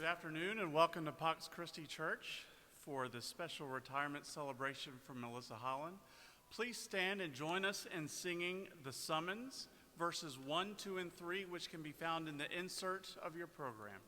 Good afternoon and welcome to Pax Christi Church for the special retirement celebration for Melissa Holland. Please stand and join us in singing the summons, verses 1, 2, and 3, which can be found in the insert of your program.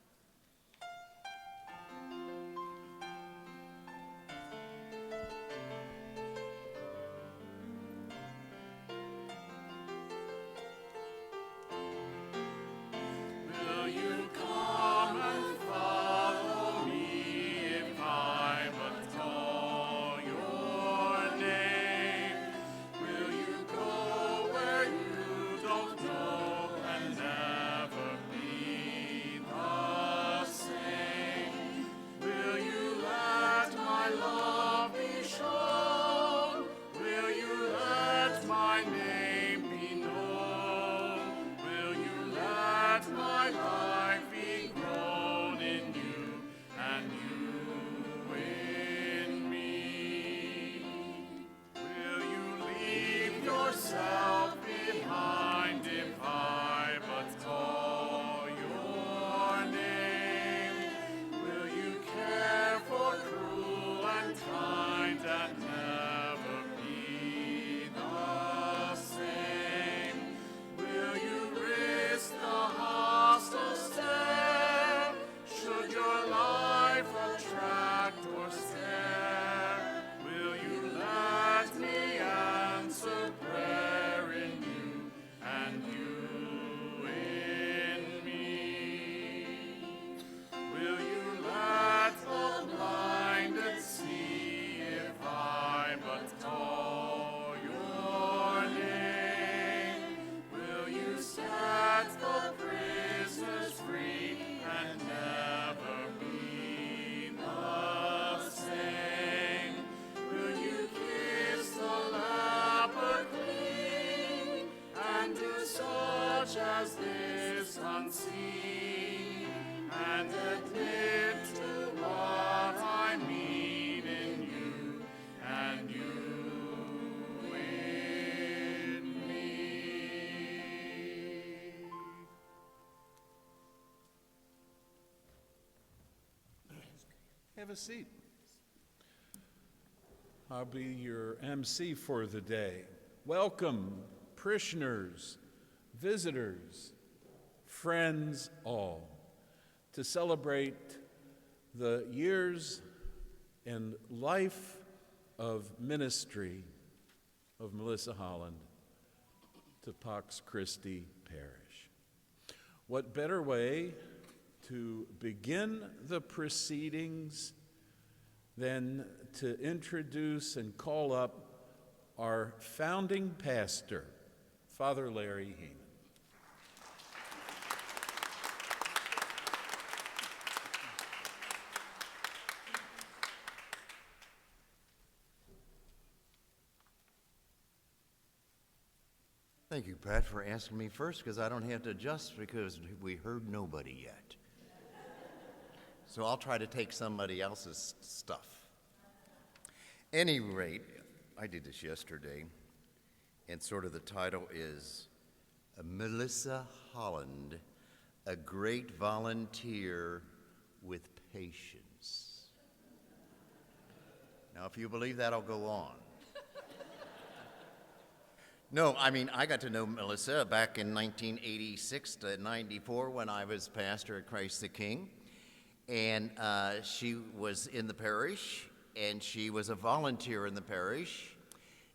Have a seat. I'll be your Emcee for the day. Welcome, parishioners, visitors, friends all, to celebrate the years and life of ministry of Melissa Holland to Pax Christi Parish. What better way to begin the proceedings than to introduce and call up our founding pastor, Father Larry Heenan. Thank you, Pat, for asking me first, because I don't have to adjust because we heard nobody yet. So I'll try to take somebody else's stuff. Any rate, I did this yesterday, and sort of the title is Melissa Holland, a great volunteer with patience. Now, if you believe that, I'll go on. No, I mean, I got to know Melissa back in 1986 to 94 when I was pastor at Christ the King. And she was in the parish, and she was a volunteer in the parish.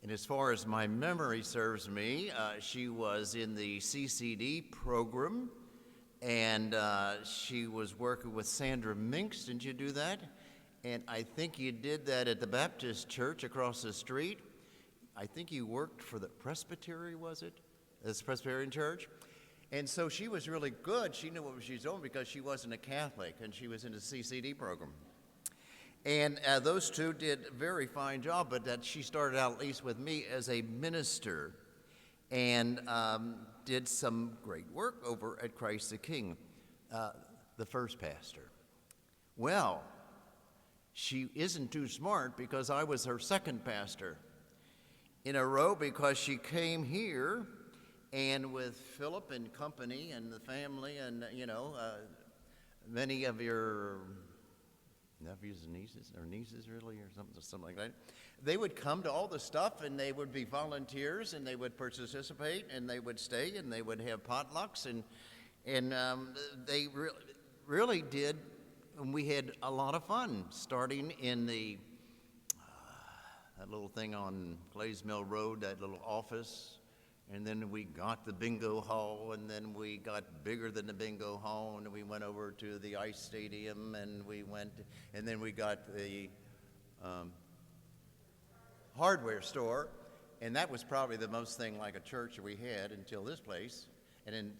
And as far as my memory serves me, she was in the CCD program, and she was working with Sandra Minks. Didn't you do that? And I think you did that at the Baptist church across the street. I think you worked for the Presbytery, was it? This Presbyterian church? And so she was really good. She knew what she was doing because she wasn't a Catholic, and she was in the CCD program. And those two did a very fine job, but that she started out, at least with me, as a minister and did some great work over at Christ the King, the first pastor. Well, she isn't too smart because I was her second pastor in a row, because she came here and with Philip and company and the family and, many of your nephews and nieces really, or something like that, they would come to all the stuff, and they would be volunteers, and they would participate, and they would stay, and they would have potlucks, and they really did, and we had a lot of fun, starting in the that little thing on Clays Mill Road, that little office, and then we got the bingo hall, and then we got bigger than the bingo hall, and we went over to the ice stadium, and then we got the hardware store, and that was probably the most thing like a church we had until this place. And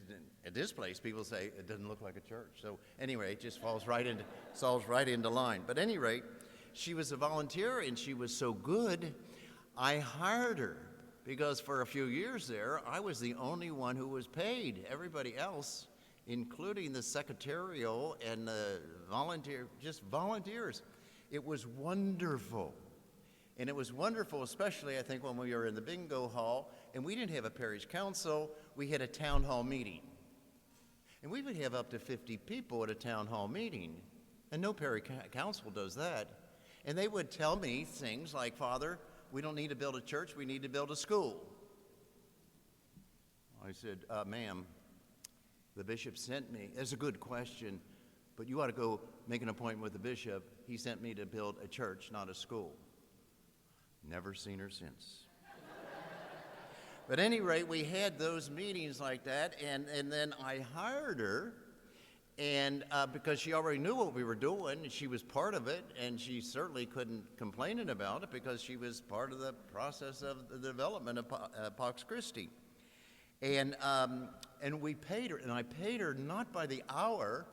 at this place, people say it doesn't look like a church. So anyway, it just falls right into line. But at any rate, she was a volunteer, and she was so good, I hired her. Because for a few years there, I was the only one who was paid. Everybody else, including the secretarial and the volunteers. It was wonderful. And it was wonderful, especially, I think, when we were in the bingo hall, and we didn't have a parish council, we had a town hall meeting. And we would have up to 50 people at a town hall meeting, and no parish council does that. And they would tell me things like, Father, we don't need to build a church, we need to build a school. I said, ma'am, the bishop sent me. It's a good question, but you ought to go make an appointment with the bishop. He sent me to build a church, not a school. Never seen her since. But at any rate, we had those meetings like that, and then I hired her, and because she already knew what we were doing, she was part of it, and she certainly couldn't complain about it because she was part of the process of the development of Pax Christi. And we paid her, and I paid her not by the hour,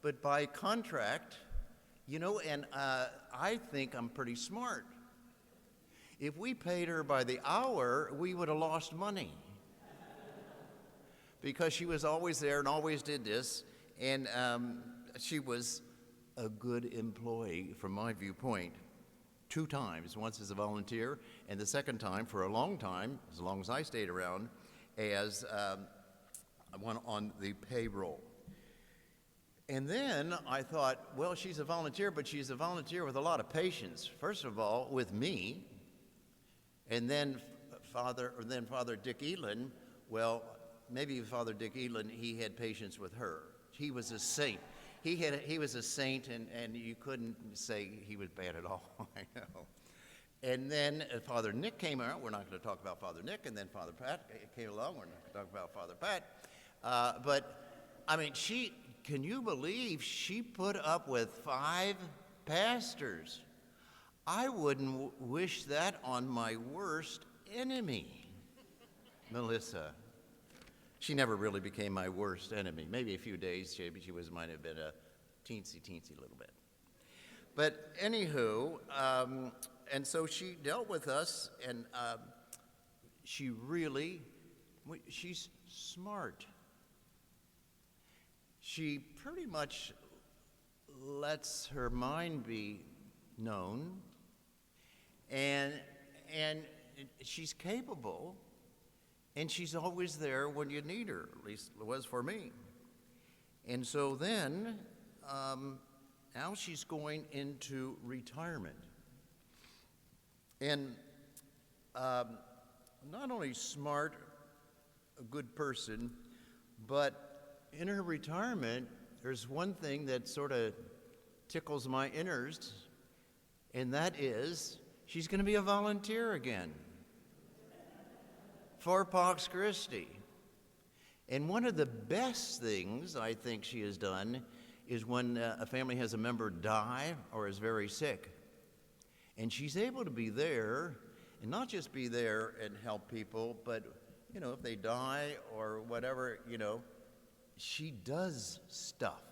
but by contract, and I think I'm pretty smart. If we paid her by the hour, we would have lost money. Because she was always there and always did this, and she was a good employee from my viewpoint. 2 times, once as a volunteer, and the second time for a long time, as long as I stayed around, as one on the payroll. And then I thought, well, she's a volunteer, but she's a volunteer with a lot of patience. First of all, with me, and then Father Dick Elin. Well, maybe Father Dick Elin, he had patience with her. He was a saint. He was a saint, and you couldn't say he was bad at all. I know. And then Father Nick came out. We're not going to talk about Father Nick. And then Father Pat came along. We're not going to talk about Father Pat. But I mean, can you believe she put up with 5 pastors? I wouldn't wish that on my worst enemy, Melissa. She never really became my worst enemy. Maybe a few days, she might have been a teensy little bit. But anywho, and so she dealt with us, and she's smart. She pretty much lets her mind be known, and she's capable, and she's always there when you need her, at least it was for me. And so then, now she's going into retirement. And not only smart, a good person, but in her retirement, there's one thing that sort of tickles my innards, and that is she's going to be a volunteer again for Pax Christi. And one of the best things I think she has done is when a family has a member die or is very sick. And she's able to be there, and not just be there and help people, but, if they die or whatever, she does stuff.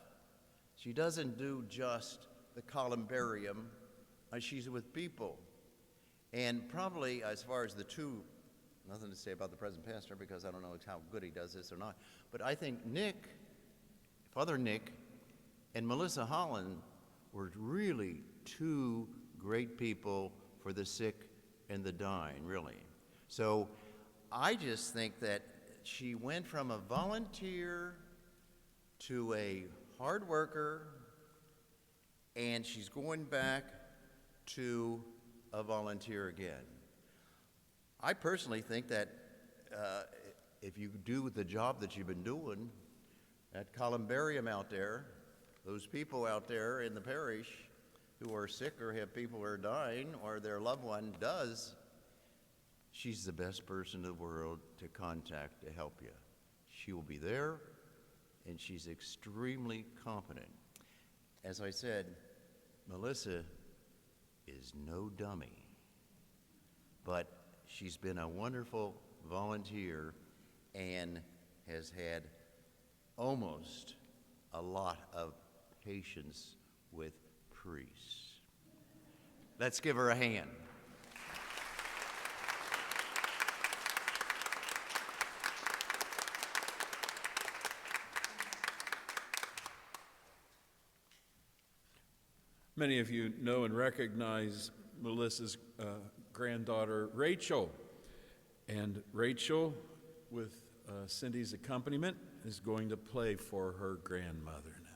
She doesn't do just the columbarium. She's with people. And probably as far as the 2, nothing to say about the present pastor because I don't know how good he does this or not, but I think Father Nick, and Melissa Holland were really 2 great people for the sick and the dying, really. So I just think that she went from a volunteer to a hard worker, and she's going back to a volunteer again. I personally think that if you do the job that you've been doing at Columbarium out there, those people out there in the parish who are sick or have people who are dying or their loved one does, she's the best person in the world to contact to help you. She will be there, and she's extremely competent. As I said, Melissa is no dummy, but she's been a wonderful volunteer and has had almost a lot of patience with priests. Let's give her a hand. Many of you know and recognize Melissa's granddaughter, Rachel. And Rachel, with Cindy's accompaniment, is going to play for her grandmother now.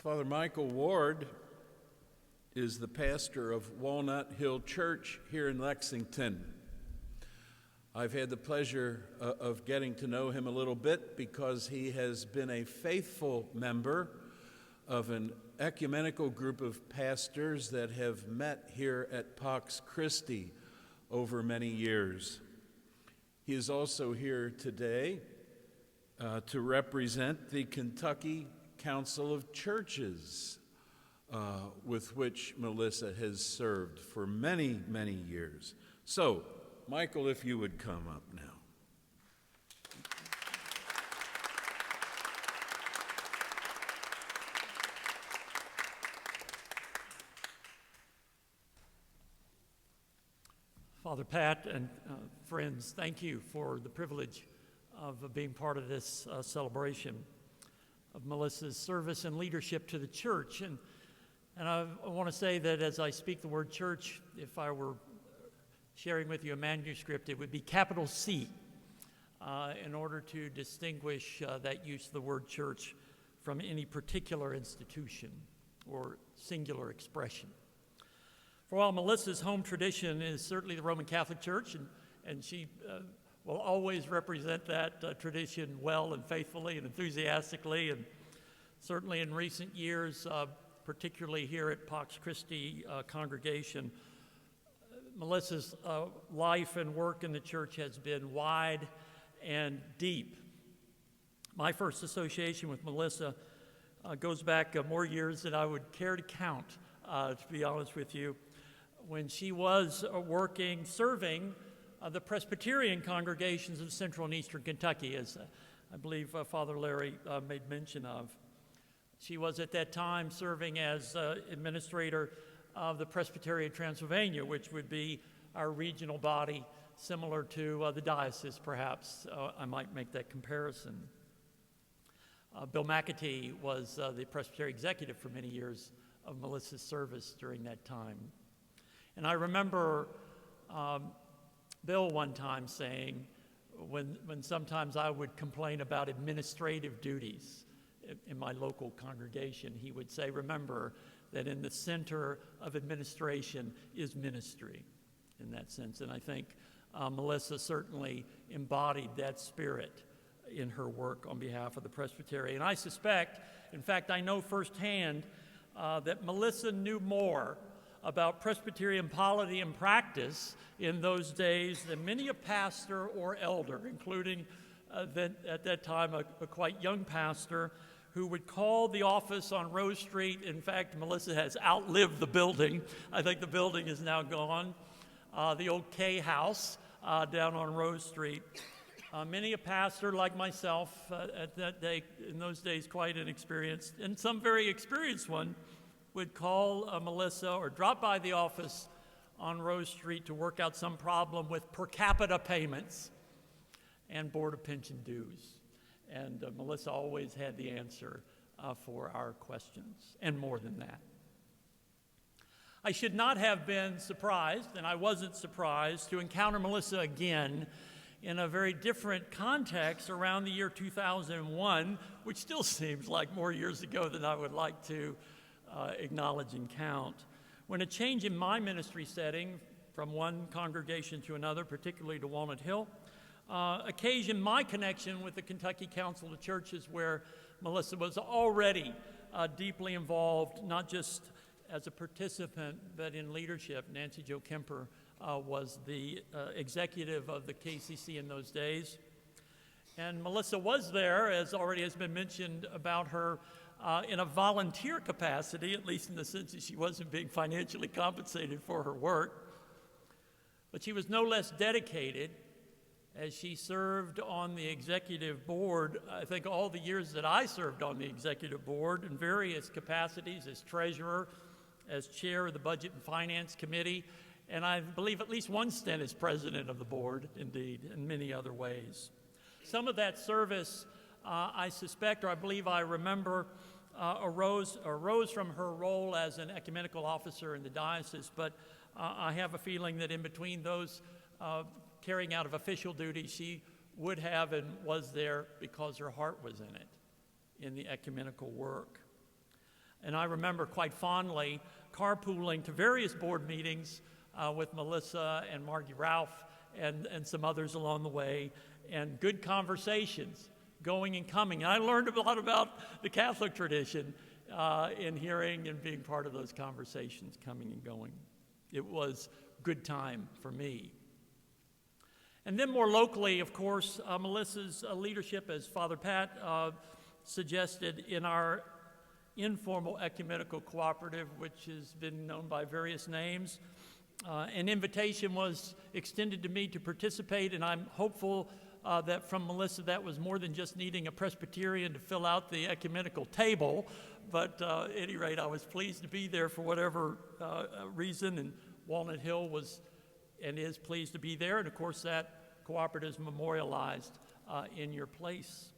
Father Michael Ward is the pastor of Walnut Hill Church here in Lexington. I've had the pleasure of getting to know him a little bit because he has been a faithful member of an ecumenical group of pastors that have met here at Pax Christi over many years. He is also here today to represent the Kentucky Council of Churches, with which Melissa has served for many, many years. So, Michael, if you would come up now. Father Pat and friends, thank you for the privilege of being part of this celebration. of Melissa's service and leadership to the church. And I want to say that as I speak the word church, if I were sharing with you a manuscript, it would be capital C in order to distinguish that use of the word church from any particular institution or singular expression. For while Melissa's home tradition is certainly the Roman Catholic Church, and she will always represent that tradition well and faithfully and enthusiastically, and certainly in recent years, particularly here at Pax Christi congregation, Melissa's life and work in the church has been wide and deep. My first association with Melissa goes back more years than I would care to count, to be honest with you, when she was serving the Presbyterian congregations of Central and Eastern Kentucky, as I believe Father Larry made mention of. She was at that time serving as administrator of the Presbyterian Transylvania, which would be our regional body, similar to the diocese, perhaps. I might make that comparison. Bill McAtee was the Presbyterian executive for many years of Melissa's service during that time. And I remember Bill one time saying, when sometimes I would complain about administrative duties in my local congregation, he would say, remember that in the center of administration is ministry, in that sense. And I think Melissa certainly embodied that spirit in her work on behalf of the Presbytery. And I suspect, in fact, I know firsthand that Melissa knew more about Presbyterian polity and practice in those days than many a pastor or elder, including at that time a quite young pastor who would call the office on Rose Street. In fact, Melissa has outlived the building. I think the building is now gone. The old K House down on Rose Street. Many a pastor like myself at that day, in those days quite inexperienced, and some very experienced one, would call Melissa or drop by the office on Rose Street to work out some problem with per capita payments and Board of Pension dues. And Melissa always had the answer for our questions, and more than that. I should not have been surprised, and I wasn't surprised, to encounter Melissa again in a very different context around the year 2001, which still seems like more years ago than I would like to acknowledge and count, when a change in my ministry setting from one congregation to another, particularly to Walnut Hill, occasioned my connection with the Kentucky Council of Churches, where Melissa was already deeply involved, not just as a participant, but in leadership. Nancy Jo Kemper was the executive of the KCC in those days. And Melissa was there, as already has been mentioned about her, in a volunteer capacity, at least in the sense that she wasn't being financially compensated for her work. But she was no less dedicated as she served on the executive board. I think all the years that I served on the executive board in various capacities, as treasurer, as chair of the Budget and Finance Committee, and I believe at least one stint as president of the board, indeed, in many other ways. Some of that service, I suspect, or I believe I remember, arose from her role as an ecumenical officer in the diocese, but I have a feeling that in between those carrying out of official duties, she would have and was there because her heart was in it, in the ecumenical work. And I remember quite fondly carpooling to various board meetings with Melissa and Margie Ralph and some others along the way, and good conversations going and coming. And I learned a lot about the Catholic tradition in hearing and being part of those conversations coming and going. It was good time for me. And then more locally, of course, Melissa's leadership, as Father Pat suggested, in our informal ecumenical cooperative, which has been known by various names. An invitation was extended to me to participate, and I'm hopeful that from Melissa that was more than just needing a Presbyterian to fill out the ecumenical table, but at any rate, I was pleased to be there for whatever reason, and Walnut Hill was and is pleased to be there, and of course that cooperative is memorialized in your place.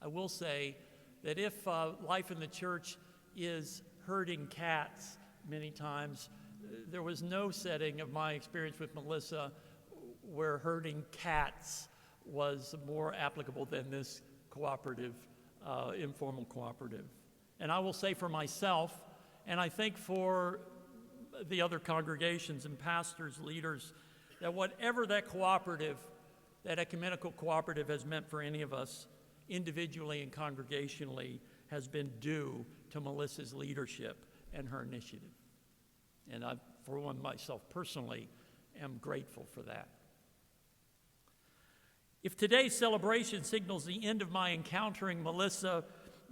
I will say that if life in the church is herding cats many times, there was no setting of my experience with Melissa where herding cats was more applicable than this cooperative, informal cooperative. And I will say for myself, and I think for the other congregations and pastors, leaders, that whatever that cooperative, that ecumenical cooperative has meant for any of us, individually and congregationally, has been due to Melissa's leadership and her initiative. And I, for one, myself personally, am grateful for that. If today's celebration signals the end of my encountering Melissa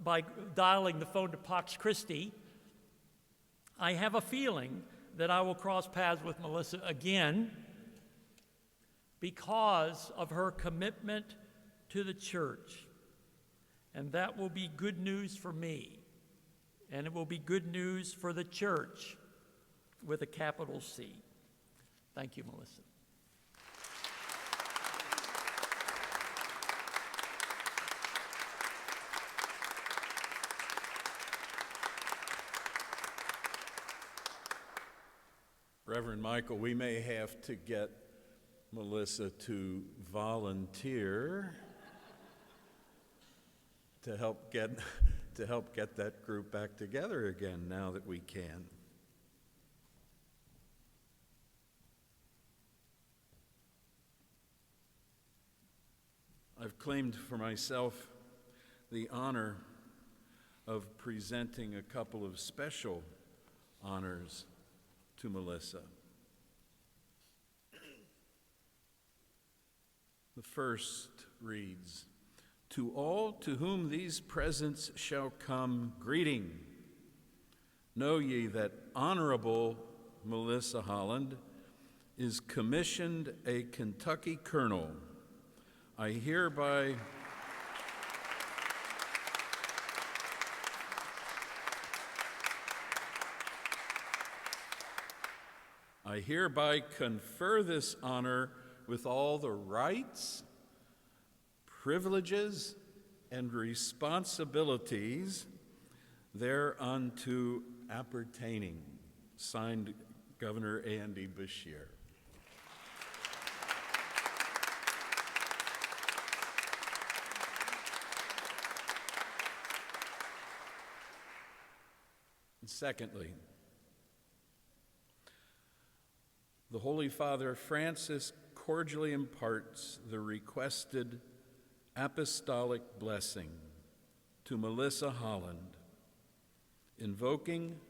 by dialing the phone to Pax Christi, I have a feeling that I will cross paths with Melissa again because of her commitment to the church. And that will be good news for me, and it will be good news for the church with a capital C. Thank you, Melissa. Reverend Michael, we may have to get Melissa to volunteer to help get that group back together again now that we can. I've claimed for myself the honor of presenting a couple of special honors to Melissa. The first reads, "To all to whom these presents shall come, greeting. Know ye that Honorable Melissa Holland is commissioned a Kentucky colonel. I hereby confer this honor with all the rights, privileges, and responsibilities thereunto appertaining." Signed, Governor Andy Beshear. And secondly, the Holy Father Francis cordially imparts the requested apostolic blessing to Melissa Holland, invoking,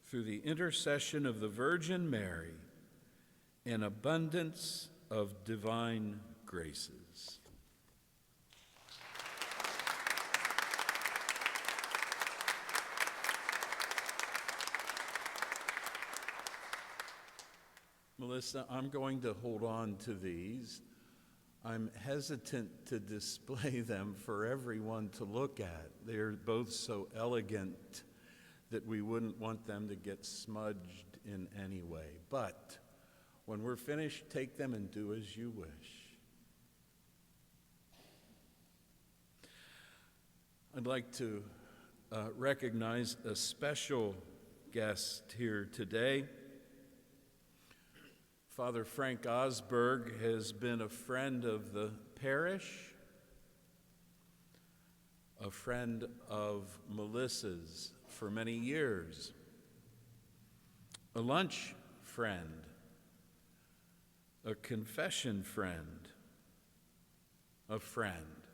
through the intercession of the Virgin Mary, an abundance of divine graces. Melissa, I'm going to hold on to these. I'm hesitant to display them for everyone to look at. They're both so elegant that we wouldn't want them to get smudged in any way. But when we're finished, take them and do as you wish. I'd like to recognize a special guest here today. Father Frank Osberg has been a friend of the parish, a friend of Melissa's for many years, a lunch friend, a confession friend, a friend.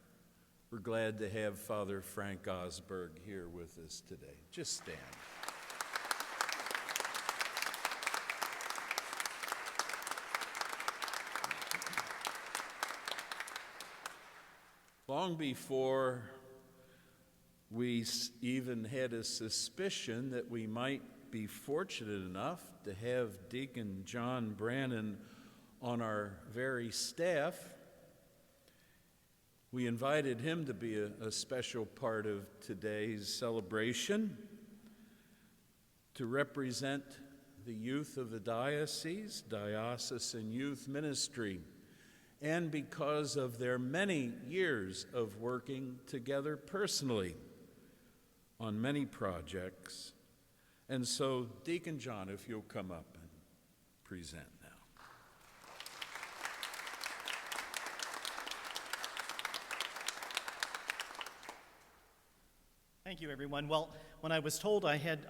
We're glad to have Father Frank Osberg here with us today. Just stand. Long before we even had a suspicion that we might be fortunate enough to have Deacon John Brennan on our very staff, we invited him to be a special part of today's celebration, to represent the youth of the diocese, diocesan youth ministry, and because of their many years of working together personally. on many projects. And so, Deacon John, if you'll come up and present now. Thank you, everyone. Well, when I was told I had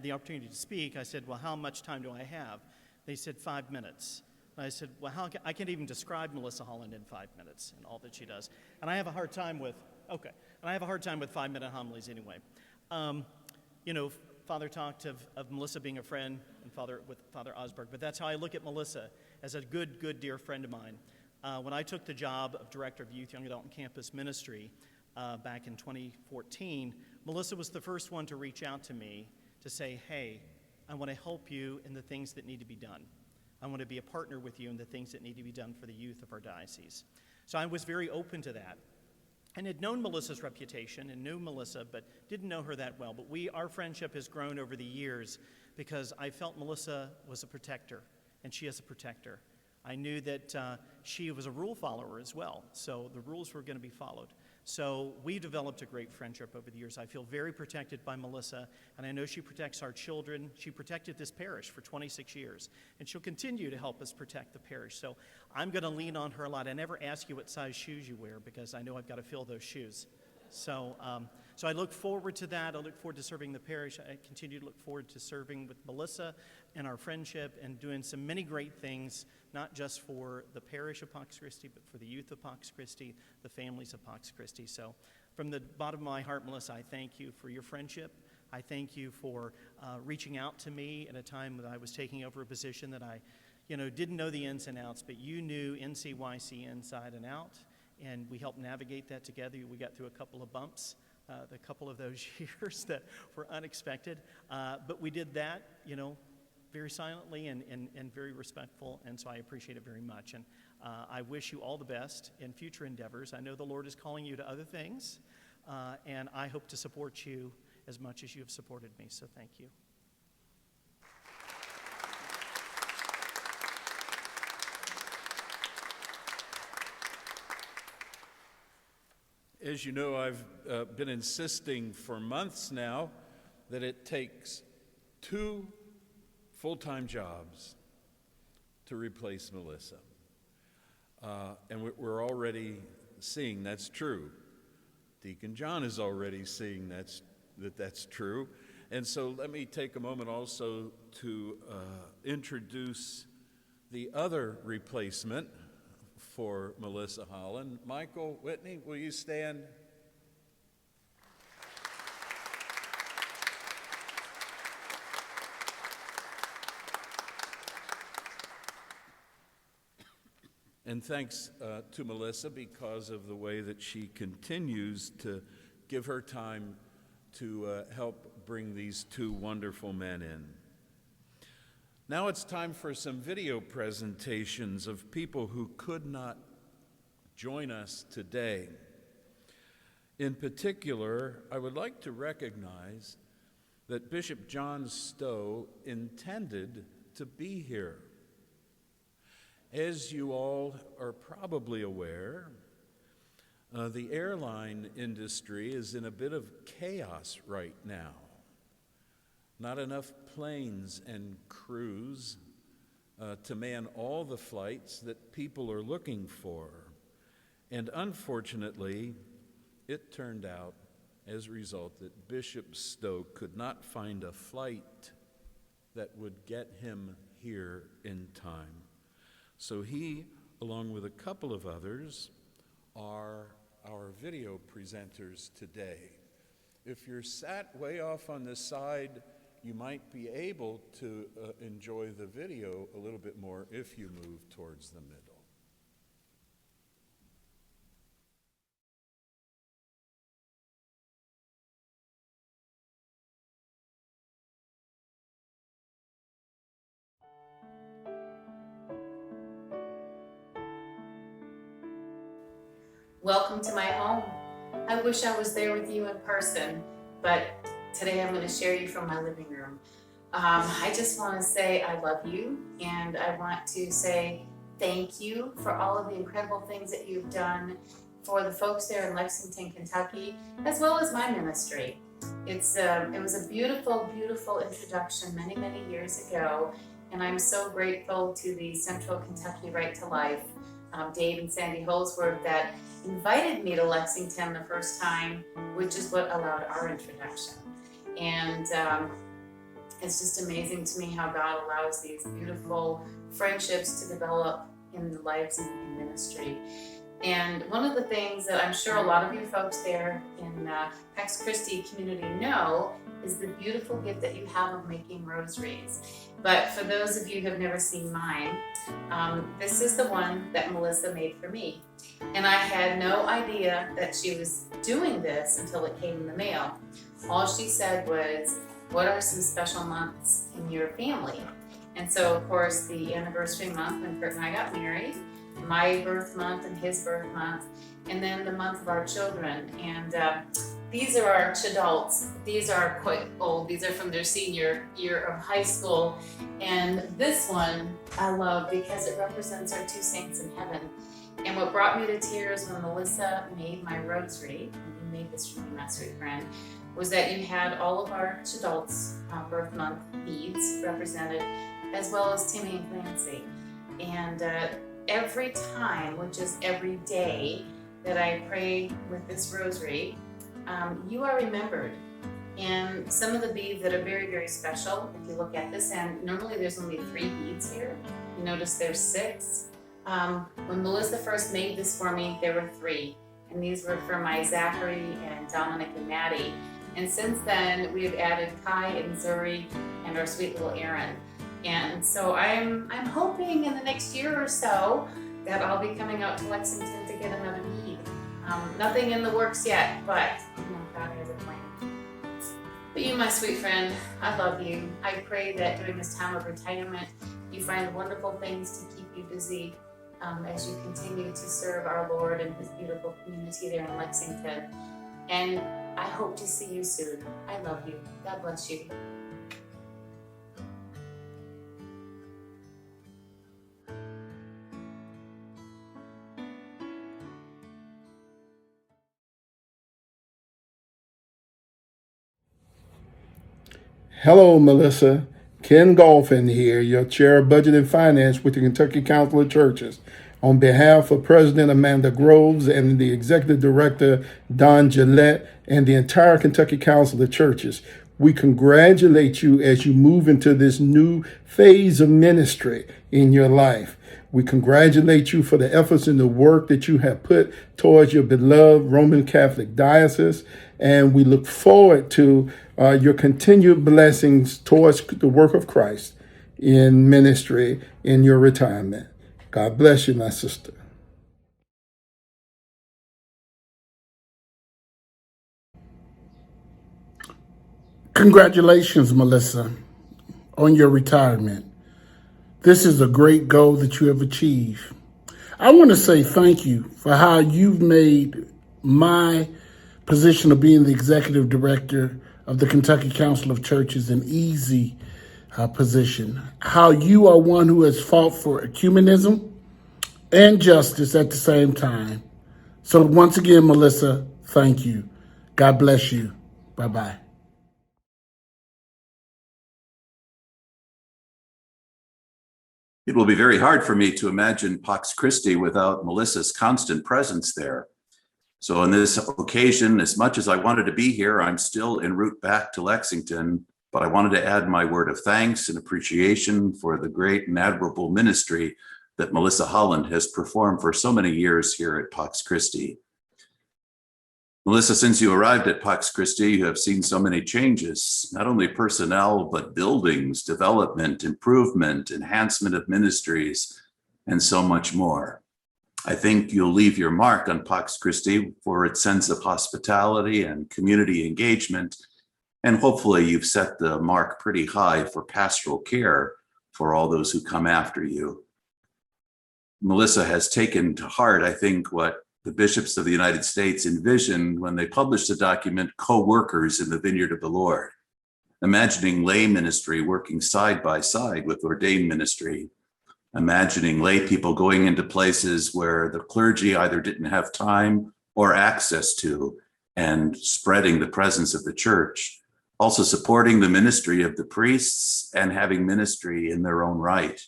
the opportunity to speak, I said, well, how much time do I have? They said 5 minutes. And I said, well, I can't even describe Melissa Holland in 5 minutes and all that she does. And I have a hard time with, 5-minute homilies anyway. Father talked of Melissa being a friend and with Father Osberg, but that's how I look at Melissa, as a good, dear friend of mine. When I took the job of Director of Youth, Young Adult, and Campus Ministry back in 2014, Melissa was the first one to reach out to me to say, hey, I want to help you in the things that need to be done. I want to be a partner with you in the things that need to be done for the youth of our diocese. So I was very open to that. And had known Melissa's reputation and knew Melissa, but didn't know her that well. But our friendship has grown over the years because I felt Melissa was a protector, and she is a protector. I knew that she was a rule follower as well, so the rules were going to be followed. So we developed a great friendship over the years. I feel very protected by Melissa, and I know she protects our children. She protected this parish for 26 years, and she'll continue to help us protect the parish. So I'm going to lean on her a lot. I never ask you what size shoes you wear because I know I've got to fill those shoes. So I look forward to that. I look forward to serving the parish. I continue to look forward to serving with Melissa and our friendship and doing some many great things, not just for the parish of Pax Christi, but for the youth of Pax Christi, the families of Pax Christi. So from the bottom of my heart, Melissa, I thank you for your friendship. I thank you for reaching out to me at a time that I was taking over a position that I didn't know the ins and outs, but you knew NCYC inside and out. And we helped navigate that together. We got through a couple of bumps, a couple of those years that were unexpected. But we did that, very silently and very respectful. And so I appreciate it very much. And I wish you all the best in future endeavors. I know the Lord is calling you to other things. And I hope to support you as much as you have supported me. So thank you. As you know, I've been insisting for months now that it takes 2 full-time jobs to replace Melissa. And we're already seeing that's true. Deacon John is already seeing that's true. And so let me take a moment also to introduce the other replacement for Melissa Holland. Michael Whitney, will you stand? And thanks to Melissa because of the way that she continues to give her time to help bring these 2 wonderful men in. Now it's time for some video presentations of people who could not join us today. In particular, I would like to recognize that Bishop John Stowe intended to be here. As you all are probably aware, the airline industry is in a bit of chaos right now. Not enough planes and crews to man all the flights that people are looking for. And unfortunately, it turned out as a result that Bishop Stowe could not find a flight that would get him here in time. So he, along with a couple of others, are our video presenters today. If you're sat way off on the side, you might be able to enjoy the video a little bit more if you move towards the middle. Welcome to my home. I wish I was there with you in person, but today I'm going to share you from my living room. I just want to say I love you, and I want to say thank you for all of the incredible things that you've done for the folks there in Lexington, Kentucky, as well as my ministry. It was a beautiful, beautiful introduction many, many years ago, and I'm so grateful to the Central Kentucky Right to Life, Dave and Sandy Holsworth, that invited me to Lexington the first time, which is what allowed our introduction. And it's just amazing to me how God allows these beautiful friendships to develop in the lives of the ministry. And one of the things that I'm sure a lot of you folks there in Pax Christi community know is the beautiful gift that you have of making rosaries. But for those of you who have never seen mine, this is the one that Melissa made for me. And I had no idea that she was doing this until it came in the mail. All she said was, "What are some special months in your family?" And so, of course, the anniversary month when Kurt and I got married, my birth month and his birth month, and then the month of our children. And these are our adults. These are quite old. These are from their senior year of high school. And this one I love because it represents our two saints in heaven. And what brought me to tears when Melissa made my rosary, and you made this for me, my sweet friend, was that you had all of our adults' birth month beads represented, as well as Timmy and Clancy. And every time, which is every day, that I pray with this rosary, you are remembered. And some of the beads that are very, very special, if you look at this, and normally there's only 3 beads here. You notice there's 6. When Melissa first made this for me, there were 3. And these were for my Zachary and Dominic and Maddie. And since then, we have added Kai and Zuri and our sweet little Aaron. And so I'm hoping in the next year or so that I'll be coming out to Lexington to get another bead. Nothing in the works yet, but God has a plan. But you, my sweet friend, I love you. I pray that during this time of retirement, you find wonderful things to keep you busy as you continue to serve our Lord and His beautiful community there in Lexington. And I hope to see you soon. I love you. God bless you. Hello, Melissa. Ken Golfin here, your chair of budget and finance with the Kentucky Council of Churches. On behalf of President Amanda Groves and the Executive Director Don Gillette and the entire Kentucky Council of Churches, we congratulate you as you move into this new phase of ministry in your life. We congratulate you for the efforts and the work that you have put towards your beloved Roman Catholic diocese, and we look forward to your continued blessings towards the work of Christ in ministry in your retirement. God bless you, my sister. Congratulations, Melissa, on your retirement. This is a great goal that you have achieved. I want to say thank you for how you've made my position of being the executive director of the Kentucky Council of Churches an easy position. How you are one who has fought for ecumenism and justice at the same time. So once again, Melissa, thank you. God bless you. Bye-bye. It will be very hard for me to imagine Pax Christi without Melissa's constant presence there. So on this occasion, as much as I wanted to be here, I'm still en route back to Lexington, but I wanted to add my word of thanks and appreciation for the great and admirable ministry that Melissa Holland has performed for so many years here at Pax Christi. Melissa, since you arrived at Pax Christi, you have seen so many changes, not only personnel, but buildings, development, improvement, enhancement of ministries, and so much more. I think you'll leave your mark on Pax Christi for its sense of hospitality and community engagement, and hopefully you've set the mark pretty high for pastoral care for all those who come after you. Melissa has taken to heart, I think, what the bishops of the United States envisioned when they published the document Co-Workers in the Vineyard of the Lord, imagining lay ministry working side by side with ordained ministry, imagining lay people going into places where the clergy either didn't have time or access to, and spreading the presence of the church, also supporting the ministry of the priests and having ministry in their own right.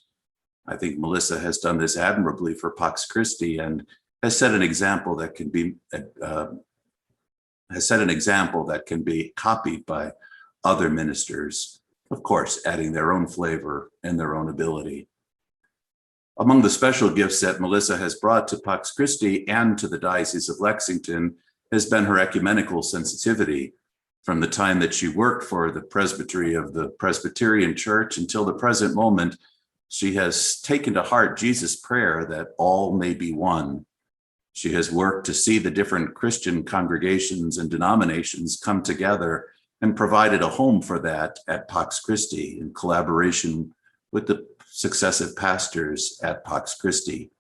I think Melissa has done this admirably for Pax Christi and has set an example that can be copied by other ministers, of course, adding their own flavor and their own ability. Among the special gifts that Melissa has brought to Pax Christi and to the Diocese of Lexington has been her ecumenical sensitivity. From the time that she worked for the presbytery of the Presbyterian Church until the present moment, she has taken to heart Jesus' prayer that all may be one. She has worked to see the different Christian congregations and denominations come together and provided a home for that at Pax Christi in collaboration with the successive pastors at Pax Christi.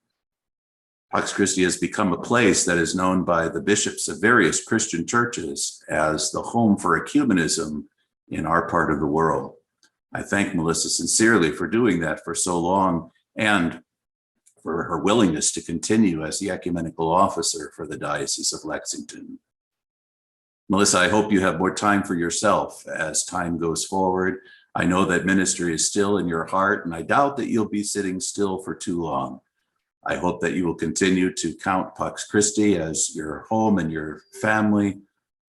Pax Christi has become a place that is known by the bishops of various Christian churches as the home for ecumenism in our part of the world. I thank Melissa sincerely for doing that for so long and for her willingness to continue as the ecumenical officer for the Diocese of Lexington. Melissa, I hope you have more time for yourself as time goes forward. I know that ministry is still in your heart, and I doubt that you'll be sitting still for too long. I hope that you will continue to count Pax Christi as your home and your family.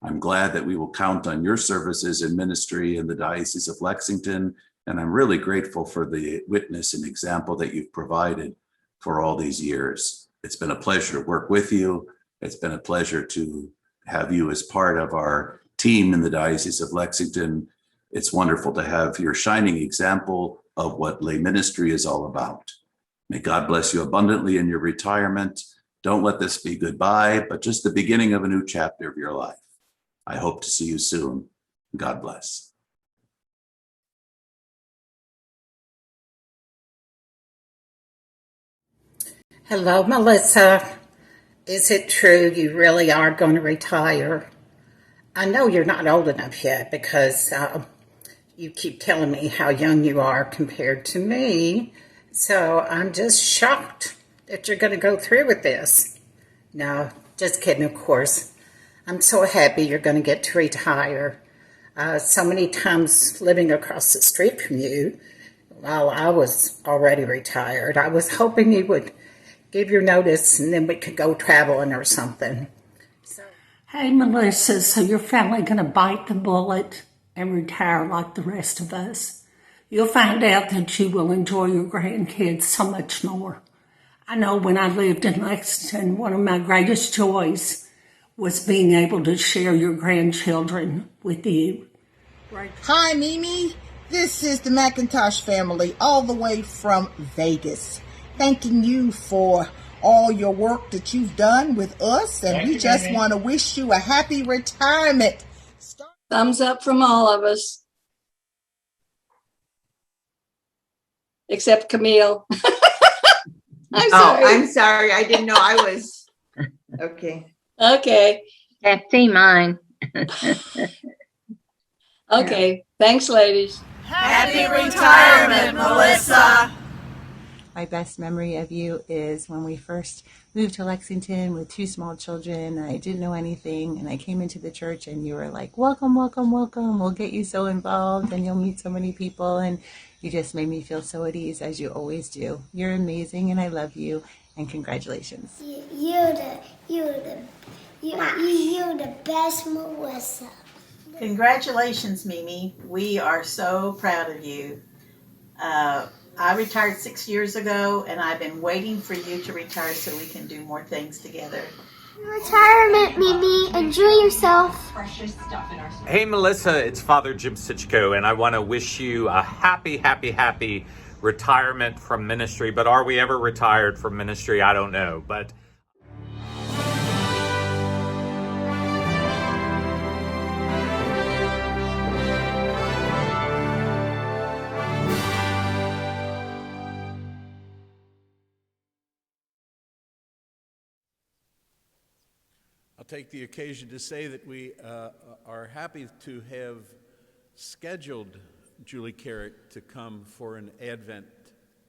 I'm glad that we will count on your services and ministry in the Diocese of Lexington, and I'm really grateful for the witness and example that you've provided for all these years. It's been a pleasure to work with you. It's been a pleasure to have you as part of our team in the Diocese of Lexington. It's wonderful to have your shining example of what lay ministry is all about. May God bless you abundantly in your retirement. Don't let this be goodbye, but just the beginning of a new chapter of your life. I hope to see you soon. God bless. Hello, Melissa. Is it true you really are going to retire? I know you're not old enough yet because you keep telling me how young you are compared to me. So I'm just shocked that you're going to go through with this. No, just kidding, of course. I'm so happy you're going to get to retire. So many times living across the street from you while I was already retired, I was hoping you would give your notice and then we could go traveling or something. Hey, Melissa, so you're finally going to bite the bullet and retire like the rest of us. You'll find out that you will enjoy your grandkids so much more. I know when I lived in Lexington, one of my greatest joys was being able to share your grandchildren with you. Hi, Mimi. This is the McIntosh family all the way from Vegas. Thanking you for all your work that you've done with us, and we just want to wish you a happy retirement. Thumbs up from all of us. Except Camille. I'm sorry. Oh, I'm sorry. I didn't know I was. Okay. Okay. Can't see mine. Okay. Thanks, ladies. Happy retirement, Melissa. My best memory of you is when we first moved to Lexington with 2 small children. I didn't know anything, and I came into the church, and you were like, welcome, welcome, welcome. We'll get you so involved, and you'll meet so many people, and you just made me feel so at ease, as you always do. You're amazing, and I love you, and congratulations. You're the best, Melissa. Congratulations, Mimi. We are so proud of you. I retired 6 years ago, and I've been waiting for you to retire so we can do more things together. Retirement, Mimi. Enjoy yourself. Hey, Melissa, it's Father Jim Sichko, and I want to wish you a happy, happy, happy retirement from ministry. But are we ever retired from ministry? I don't know. But I'll take the occasion to say that we are happy to have scheduled Julie Carrick to come for an Advent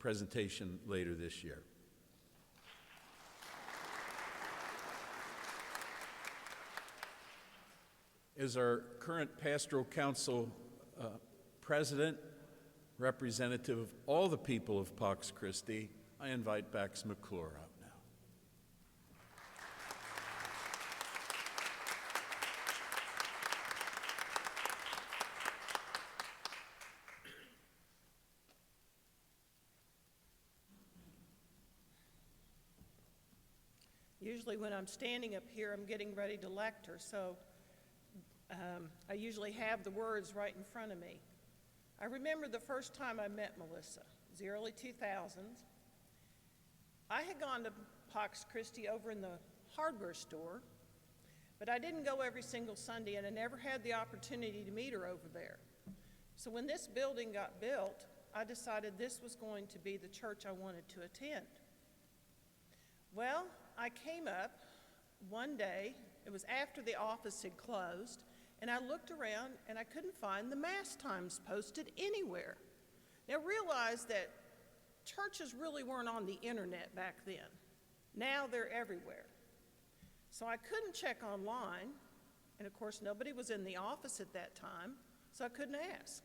presentation later this year. As our current Pastoral Council president, representative of all the people of Pax Christi, I invite Bax McClure up now. Usually when I'm standing up here, I'm getting ready to lecture, so I usually have the words right in front of me. I remember the first time I met Melissa. It was the early 2000s. I had gone to Pax Christi over in the hardware store, but I didn't go every single Sunday, and I never had the opportunity to meet her over there. So when this building got built, I decided this was going to be the church I wanted to attend. Well, I came up one day, it was after the office had closed, and I looked around and I couldn't find the Mass times posted anywhere. Now realize that churches really weren't on the internet back then. Now they're everywhere. So I couldn't check online, and of course nobody was in the office at that time, so I couldn't ask.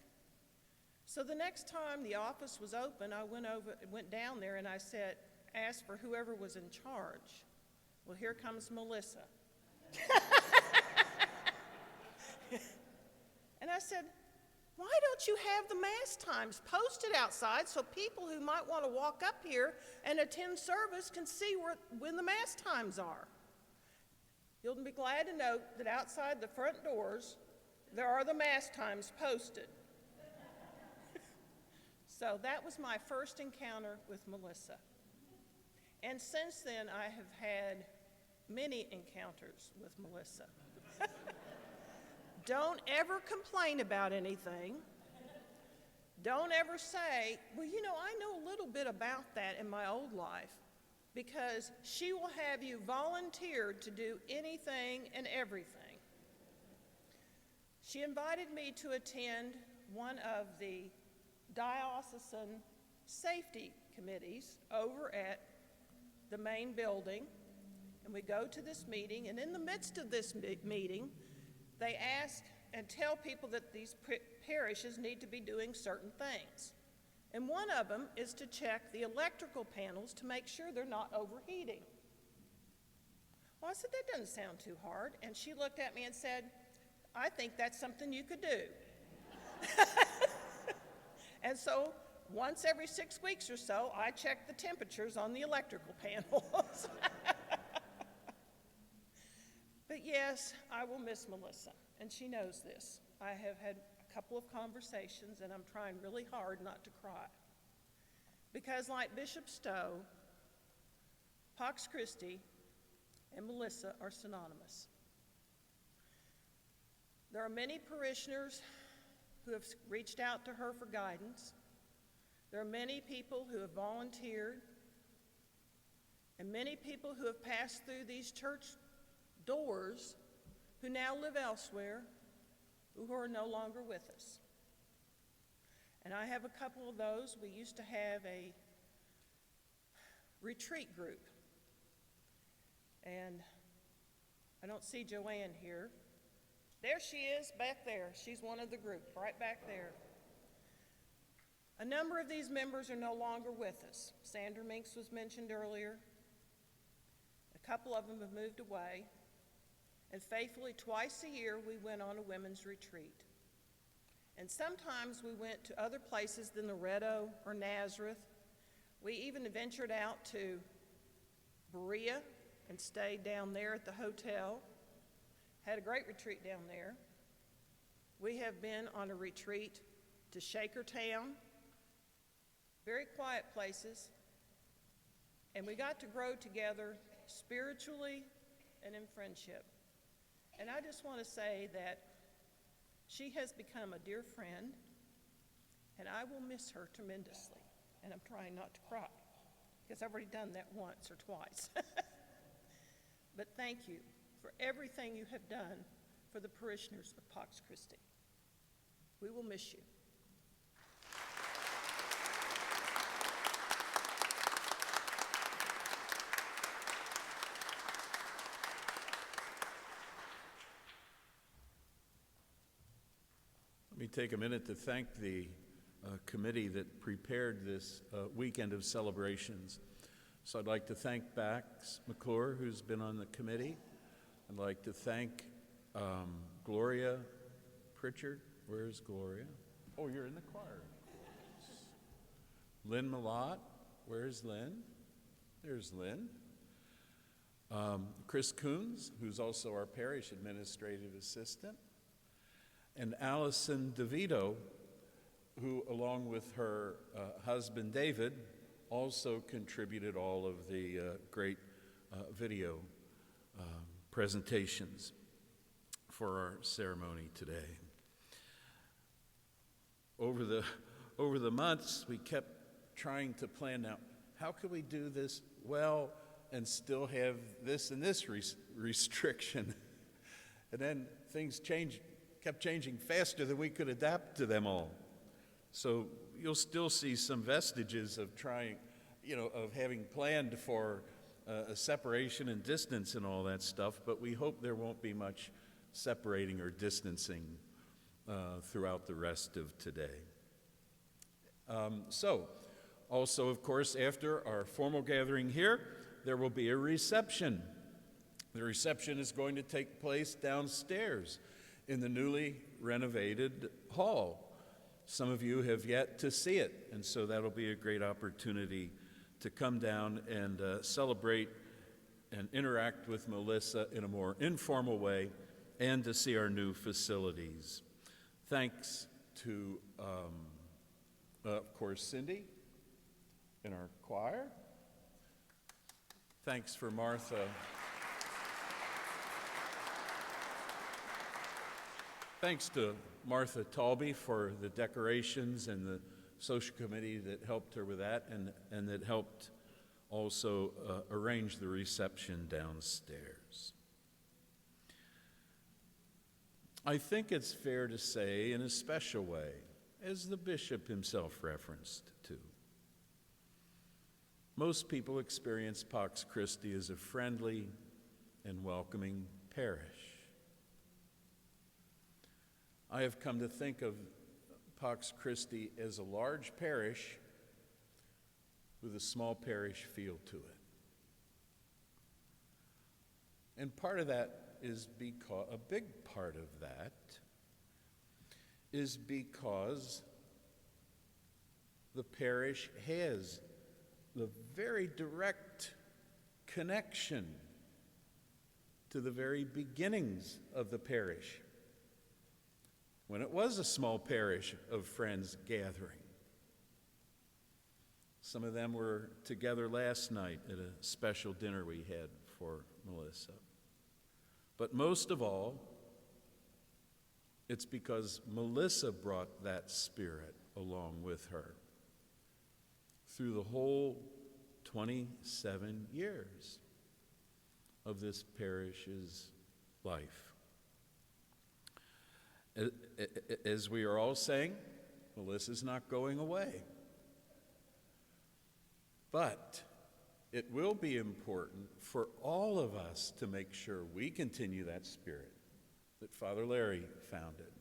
So the next time the office was open, I went down there and I asked for whoever was in charge. Well, here comes Melissa. And I said, why don't you have the Mass times posted outside so people who might want to walk up here and attend service can see when the Mass times are? You'll be glad to note that outside the front doors, there are the Mass times posted. So that was my first encounter with Melissa. And since then, I have had many encounters with Melissa. Don't ever complain about anything. Don't ever say, well, you know, I know a little bit about that in my old life, because she will have you volunteer to do anything and everything. She invited me to attend one of the diocesan safety committees over at the main building, and we go to this meeting, and in the midst of this meeting, they ask and tell people that these parishes need to be doing certain things. And one of them is to check the electrical panels to make sure they're not overheating. Well, I said, that doesn't sound too hard. And she looked at me and said, I think that's something you could do. And so once every 6 weeks or so, I check the temperatures on the electrical panels. But yes, I will miss Melissa, and she knows this. I have had a couple of conversations, and I'm trying really hard not to cry. Because like Bishop Stowe, Pax Christi and Melissa are synonymous. There are many parishioners who have reached out to her for guidance. There are many people who have volunteered, and many people who have passed through these church doors who now live elsewhere, who are no longer with us. And I have a couple of those. We used to have a retreat group. And I don't see Joanne here. There she is, back there. She's one of the group, right back there. A number of these members are no longer with us. Sandra Minks was mentioned earlier. A couple of them have moved away. And faithfully, twice a year, we went on a women's retreat. And sometimes we went to other places than Loretto or Nazareth. We even ventured out to Berea and stayed down there at the hotel. Had a great retreat down there. We have been on a retreat to Shakertown, very quiet places, and we got to grow together spiritually and in friendship. And I just want to say that she has become a dear friend, and I will miss her tremendously. And I'm trying not to cry, because I've already done that once or twice. But thank you for everything you have done for the parishioners of Pax Christi. We will miss you. me take a minute to thank the committee that prepared this weekend of celebrations. So I'd like to thank Pax McClure, who's been on the committee. I'd like to thank Gloria Pritchard. Where's Gloria? Oh, you're in the choir. Lynn Malott. Where's Lynn? There's Lynn. Chris Coons, who's also our parish administrative assistant. And Allison DeVito, who, along with her husband David, also contributed all of the great video presentations for our ceremony today. Over the months, we kept trying to plan out, how could we do this well and still have this and this restriction? And then things kept changing faster than we could adapt to them all. So you'll still see some vestiges of trying, of having planned for a separation and distance and all that stuff, but we hope there won't be much separating or distancing throughout the rest of today. Also, of course, after our formal gathering here, there will be a reception. The reception is going to take place downstairs in the newly renovated hall. Some of you have yet to see it, and so that'll be a great opportunity to come down and celebrate and interact with Melissa in a more informal way and to see our new facilities. Thanks to, of course, Cindy in our choir. Thanks for Martha. Thanks to Martha Talby for the decorations and the social committee that helped her with that and that helped also arrange the reception downstairs. I think it's fair to say in a special way, as the bishop himself referenced to, most people experience Pax Christi as a friendly and welcoming parish. I have come to think of Pax Christi as a large parish with a small parish feel to it. And part of that is because, a big part of that is because the parish has the very direct connection to the very beginnings of the parish, when it was a small parish of friends gathering. Some of them were together last night at a special dinner we had for Melissa. But most of all, it's because Melissa brought that spirit along with her through the whole 27 years of this parish's life. As we are all saying, Melissa's not going away. But it will be important for all of us to make sure we continue that spirit that Father Larry founded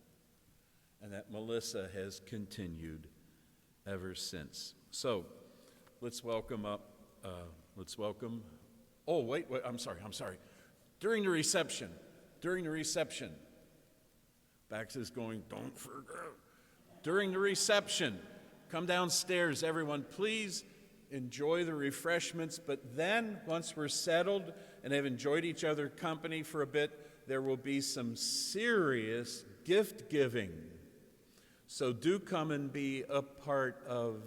and that Melissa has continued ever since. So let's welcome up, oh, wait, I'm sorry. During the reception, Bax is going, don't forget. During the reception, come downstairs, everyone, please enjoy the refreshments, but then once we're settled and have enjoyed each other's company for a bit, there will be some serious gift giving. So do come and be a part of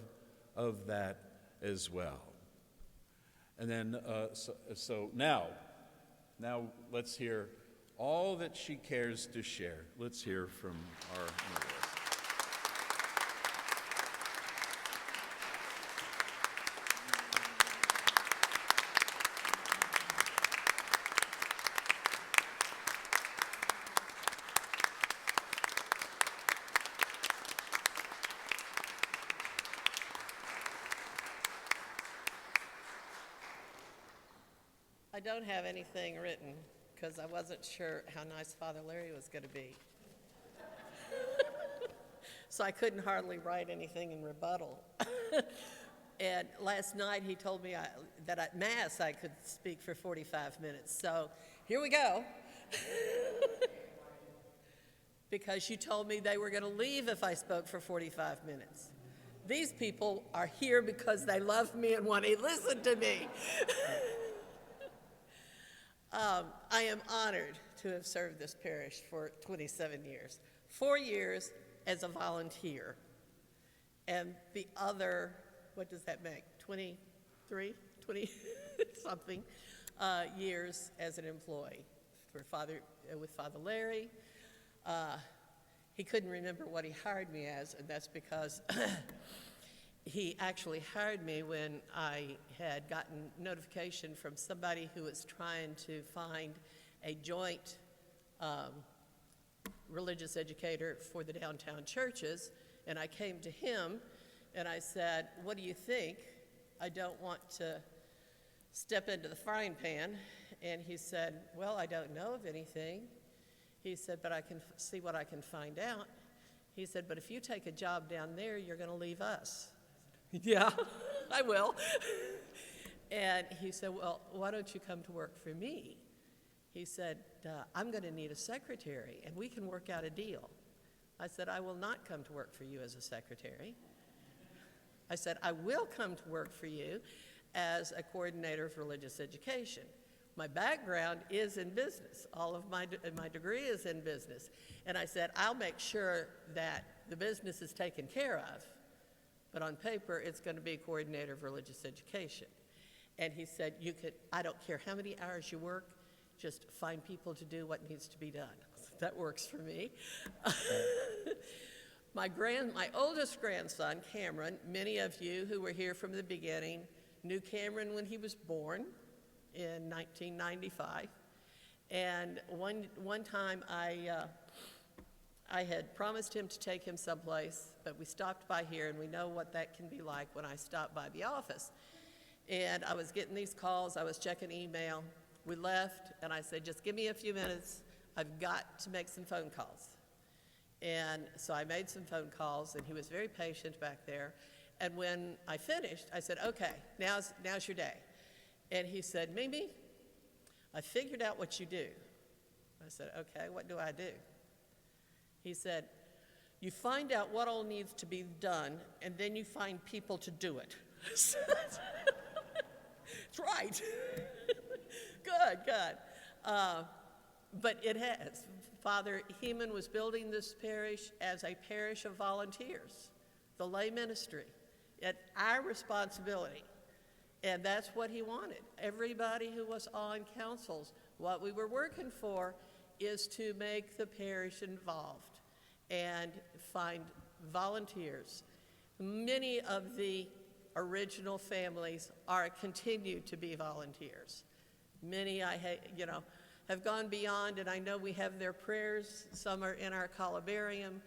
that as well. And then, so now let's hear all that she cares to share. Let's hear from our Melissa. I don't have anything written because I wasn't sure how nice Father Larry was going to be. so I couldn't hardly write anything in rebuttal. And last night he told me that at Mass I could speak for 45 minutes. So here we go. Because you told me they were going to leave if I spoke for 45 minutes. These people are here because they love me and want to listen to me. I am honored to have served this parish for 27 years. 4 years as a volunteer, and the other, what does that make, 23, 20 something years as an employee with Father Larry. He couldn't remember what he hired me as, and that's because he actually hired me when I had gotten notification from somebody who was trying to find a joint religious educator for the downtown churches, and I came to him and I said, what do you think? I don't want to step into the frying pan. And he said, well, I don't know of anything. He said, but I can see what I can find out. He said, but if you take a job down there, you're going to leave us. Yeah, I will. And he said, well, why don't you come to work for me? He said, I'm going to need a secretary, and we can work out a deal. I said, I will not come to work for you as a secretary. I said, I will come to work for you as a coordinator of religious education. My background is in business. All of my degree is in business. And I said, I'll make sure that the business is taken care of, but on paper, it's going to be coordinator of religious education. And he said, I don't care how many hours you work, just find people to do what needs to be done. That works for me. My oldest grandson, Cameron, many of you who were here from the beginning knew Cameron when he was born in 1995. And one time I had promised him to take him someplace, but we stopped by here, and we know what that can be like when I stop by the office. And I was getting these calls, I was checking email. We left, and I said, just give me a few minutes. I've got to make some phone calls. And so I made some phone calls, and he was very patient back there. And when I finished, I said, okay, now's your day. And he said, Mimi, I figured out what you do. I said, okay, what do I do? He said, you find out what all needs to be done, and then you find people to do it. That's right. Good. But it has. Father Heeman was building this parish as a parish of volunteers, the lay ministry. It's our responsibility. And that's what he wanted. Everybody who was on councils, what we were working for is to make the parish involved and find volunteers. Many of the original families continue to be volunteers. Many have gone beyond, and I know we have their prayers. Some are in our columbarium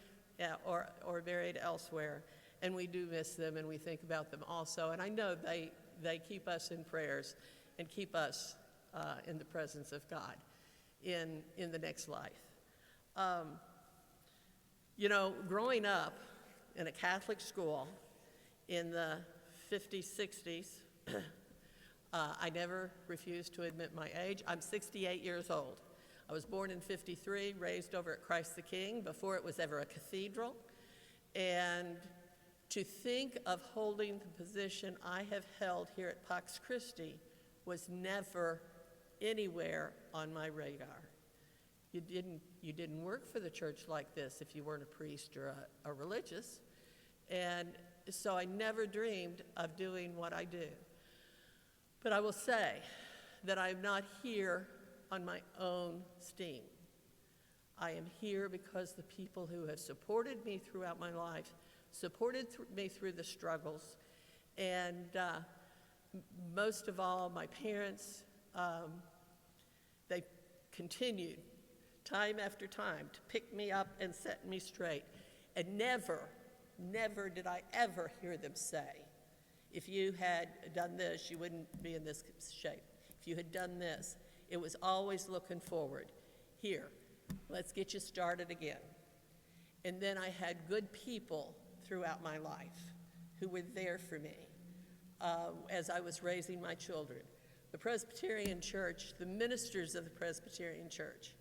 or buried elsewhere, and we do miss them, and we think about them also. And I know they keep us in prayers and keep us in the presence of God in the next life. Growing up in a Catholic school in the 50s, 60s, I never refused to admit my age. I'm 68 years old. I was born in 53, raised over at Christ the King before it was ever a cathedral. And to think of holding the position I have held here at Pax Christi was never anywhere on my radar. You didn't work for the church like this if you weren't a priest or a religious. And so I never dreamed of doing what I do. But I will say that I'm not here on my own steam. I am here because the people who have supported me throughout my life, supported me through the struggles, and most of all, my parents, they continued time after time to pick me up and set me straight. And never did I ever hear them say, if you had done this, you wouldn't be in this shape. If you had done this, it was always looking forward. Here, let's get you started again. And then I had good people throughout my life who were there for me as I was raising my children. The Presbyterian Church, the ministers of the Presbyterian Church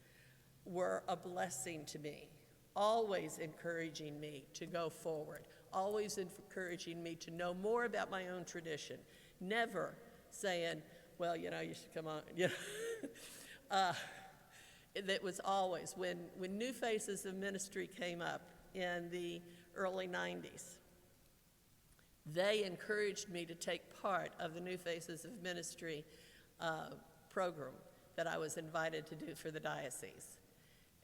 were a blessing to me, always encouraging me to go forward, always encouraging me to know more about my own tradition, never saying, well, you should come on. That was always, when New Faces of Ministry came up in the early 90s, they encouraged me to take part of the New Faces of Ministry program that I was invited to do for the diocese.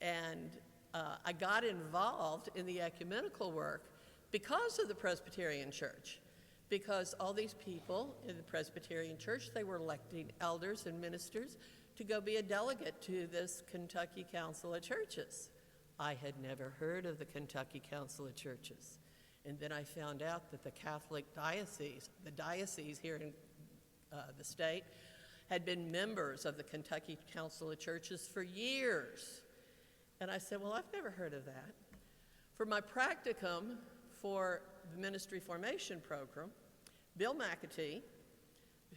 And I got involved in the ecumenical work because of the Presbyterian Church, because all these people in the Presbyterian Church, they were electing elders and ministers to go be a delegate to this Kentucky Council of Churches. I had never heard of the Kentucky Council of Churches. And then I found out that the Catholic diocese, the diocese here in the state, had been members of the Kentucky Council of Churches for years. And I said, well, I've never heard of that. For my practicum for the ministry formation program, Bill McAtee,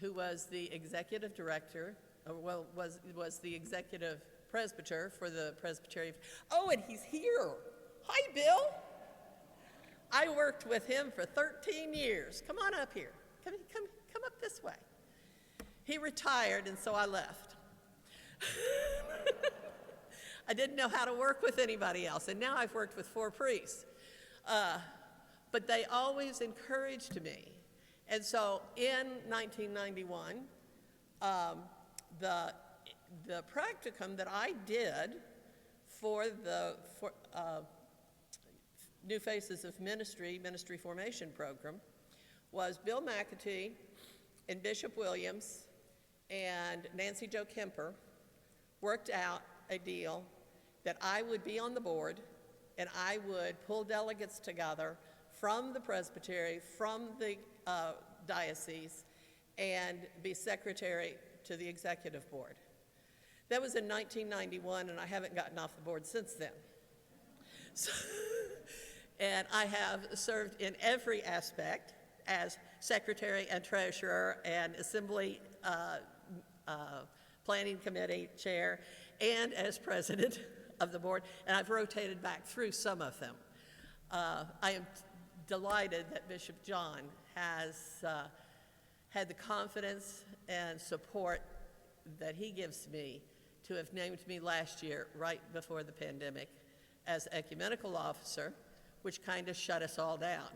who was the executive director, was the executive presbyter for the Presbyterian. Oh, and he's here. Hi, Bill. I worked with him for 13 years. Come on up here. Come up this way. He retired, and so I left. I didn't know how to work with anybody else, and now I've worked with 4 priests. But they always encouraged me. And so in 1991, the practicum that I did for the New Faces of Ministry formation program was Bill McAtee and Bishop Williams and Nancy Jo Kemper worked out a deal that I would be on the board and I would pull delegates together from the presbytery, from the diocese, and be secretary to the executive board. That was in 1991, and I haven't gotten off the board since then. And I have served in every aspect as secretary and treasurer and assembly planning committee chair and as president of the board, and I've rotated back through some of them. I am delighted that Bishop John has had the confidence and support that he gives me to have named me last year, right before the pandemic, as ecumenical officer, which kind of shut us all down.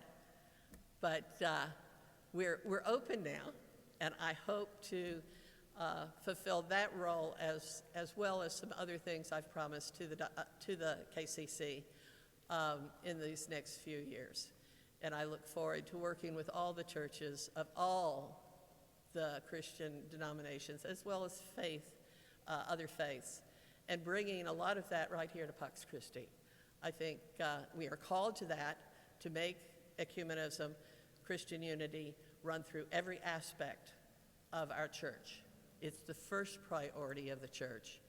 But we're open now, and I hope to fulfill that role as well as some other things I've promised to the KCC in these next few years. And I look forward to working with all the churches of all the Christian denominations, as well as other faiths, and bringing a lot of that right here to Pax Christi. I think we are called to that, to make ecumenism, Christian unity, run through every aspect of our church. It's the first priority of the church,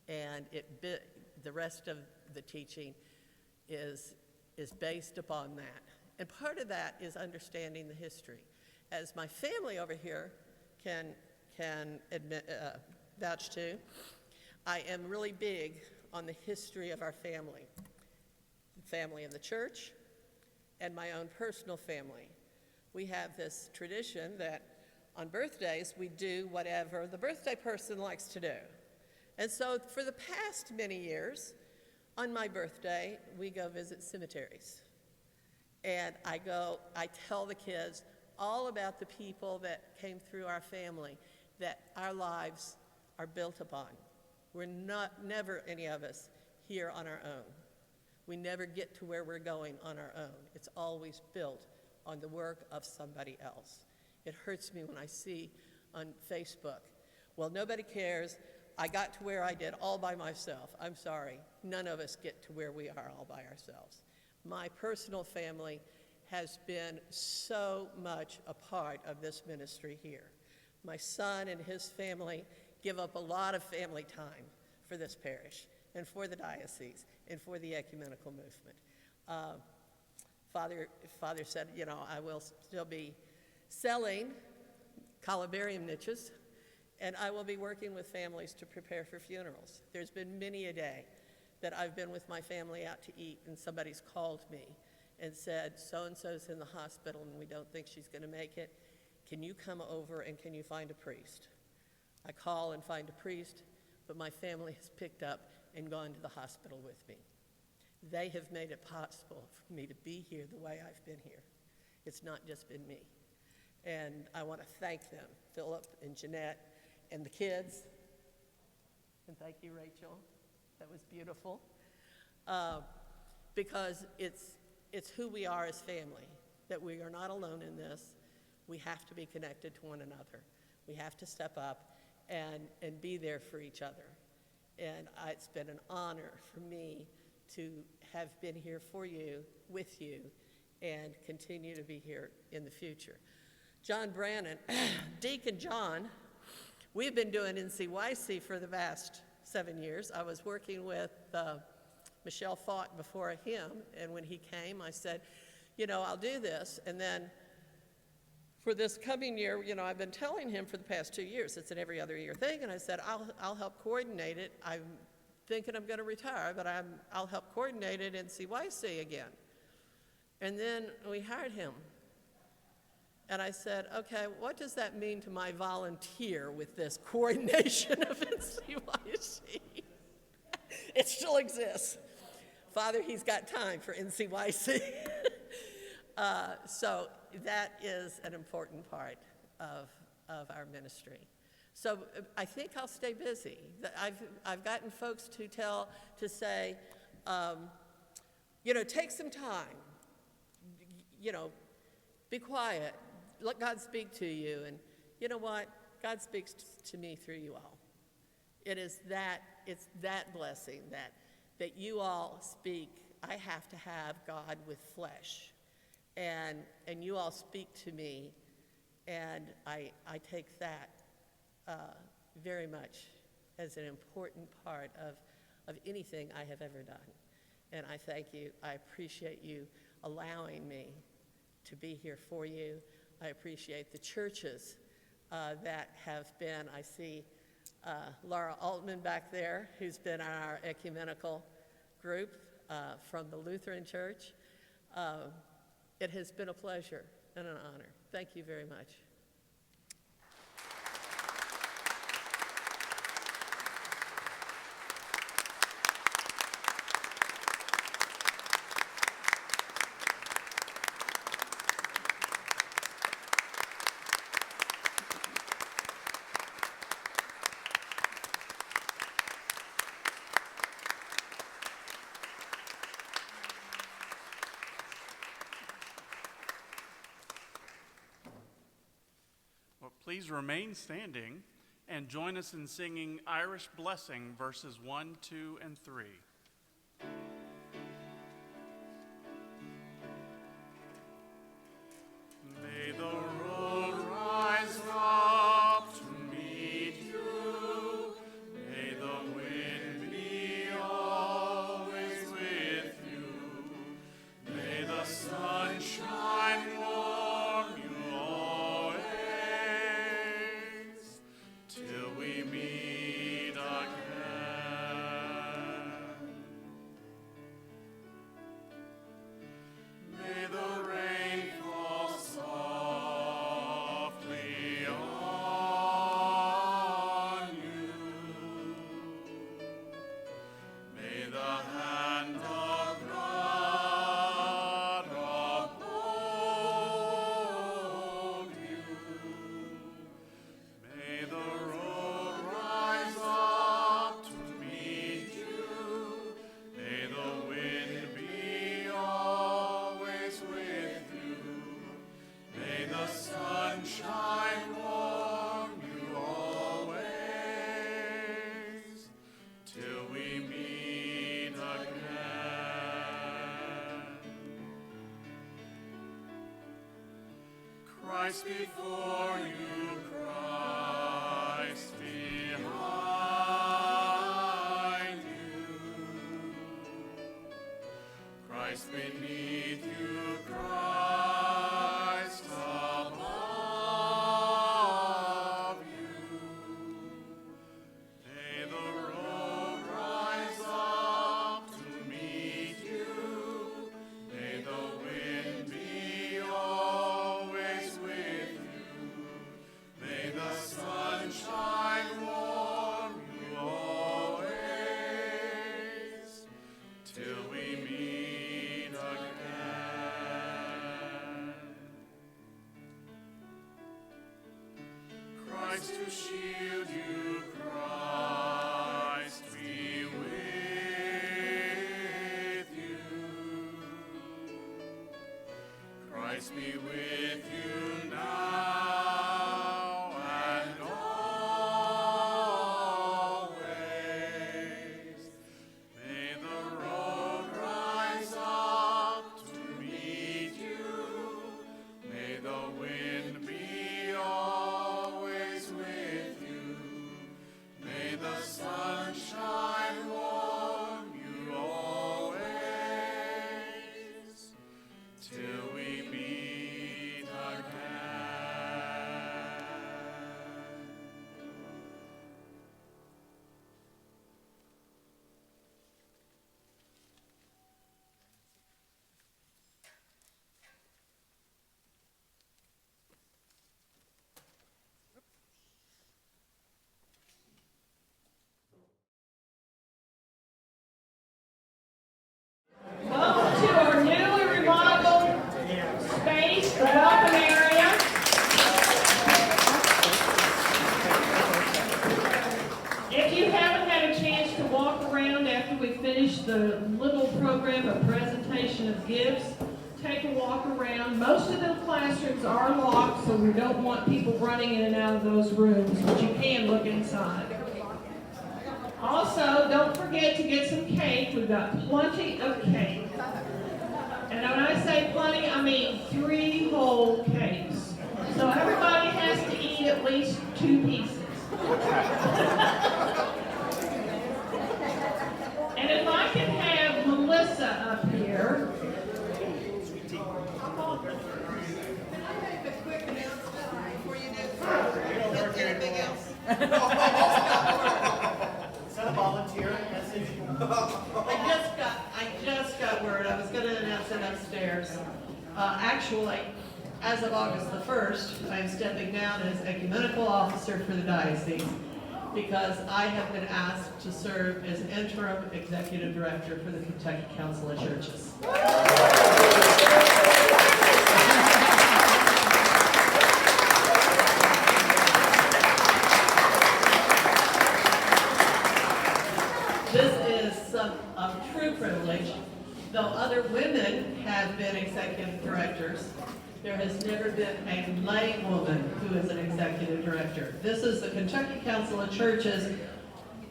and the rest of the teaching is based upon that. And part of that is understanding the history. As my family over here can vouch to, I am really big on the history of our family, the family of the church, and my own personal family. We have this tradition that on birthdays we do whatever the birthday person likes to do. And so for the past many years, on my birthday, we go visit cemeteries. And I tell the kids all about the people that came through our family, that our lives are built upon. We're never any of us here on our own. We never get to where we're going on our own. It's always built on the work of somebody else. It hurts me when I see on Facebook, well, nobody cares. I got to where I did all by myself. I'm sorry. None of us get to where we are all by ourselves. My personal family has been so much a part of this ministry here. My son and his family give up a lot of family time for this parish and for the diocese and for the ecumenical movement. Father said, you know, I will still be selling columbarium niches, and I will be working with families to prepare for funerals. There's been many a day that I've been with my family out to eat, and somebody's called me and said, so-and-so's in the hospital and we don't think she's going to make it. Can you come over and can you find a priest? I call and find a priest, but my family has picked up and gone to the hospital with me. They have made it possible for me to be here the way I've been here. It's not just been me. And I want to thank them, Philip and Jeanette and the kids. And thank you, Rachel. That was beautiful. Because it's who we are as family, that we are not alone in this. We have to be connected to one another. We have to step up and be there for each other. And it's been an honor for me to have been here for you, with you, and continue to be here in the future. John Brennan, Deacon John, we've been doing NCYC for the past 7 years. I was working with Michelle Fought before him, and when he came, I said, you know, I'll do this. And then for this coming year, you know, I've been telling him for the past 2 years, it's an every other year thing, and I said, I'll help coordinate it. I'm thinking I'm going to retire, but I'll help coordinate it in NCYC again. And then we hired him. And I said, okay, what does that mean to my volunteer with this coordination of NCYC? It still exists. Father, he's got time for NCYC. So that is an important part of our ministry. So I think I'll stay busy. I've gotten folks to say, you know, take some time, you know, be quiet, let God speak to you. And you know what? God speaks to me through you all. It's that blessing that you all speak. I have to have God with flesh. And you all speak to me, and I take that very much as an important part of anything I have ever done. And I thank you. I appreciate you allowing me to be here for you. I appreciate the churches that have been. I see Laura Altman back there, who's been on our ecumenical group from the Lutheran Church. It has been a pleasure and an honor. Thank you very much. Please remain standing and join us in singing Irish Blessing, verses 1, 2, and 3. May the road rise up to meet you. May the wind be always with you. May the sun shine warm you always, till we meet again. May the rain fall softly on you. May the hand of God uphold you. May the road rise up to meet you. May the wind be always with you. May the sun shine warm you always, till we meet again. Christ before you, Christ behind you. Christ beneath you, Christ above you. May the road rise up to meet you. May the wind be always with you. May the sunshine warm you always, till we meet again. Christ to shield you, Christ be with you. Christ be with you now and always. May the road rise up to meet you. May the wind be always with you. May the sunshine warm you always, till we meet again. Welcome to our newly remodeled space, the welcome area. If you haven't had a chance to walk around after we finish the little program of presentation of gifts, take a walk around. Most of the classrooms are locked, so we don't want people running in and out of those rooms, but you can look inside. Also, don't forget to get some cake. We've got plenty of cake. And when I say plenty, I mean 3 whole cakes. So everybody has to eat at least 2 pieces. And if I can have Melissa up here. Can I make a quick announcement before you do anything else? Is that a volunteer message? I just got word. I was going to announce it upstairs. Actually, as of August the 1st, I am stepping down as ecumenical officer for the diocese because I have been asked to serve as interim executive director for the Kentucky Council of Churches. This is a true privilege. Though other women have been executive directors, there has never been a lay woman who is an executive director. This is the Kentucky Council of Churches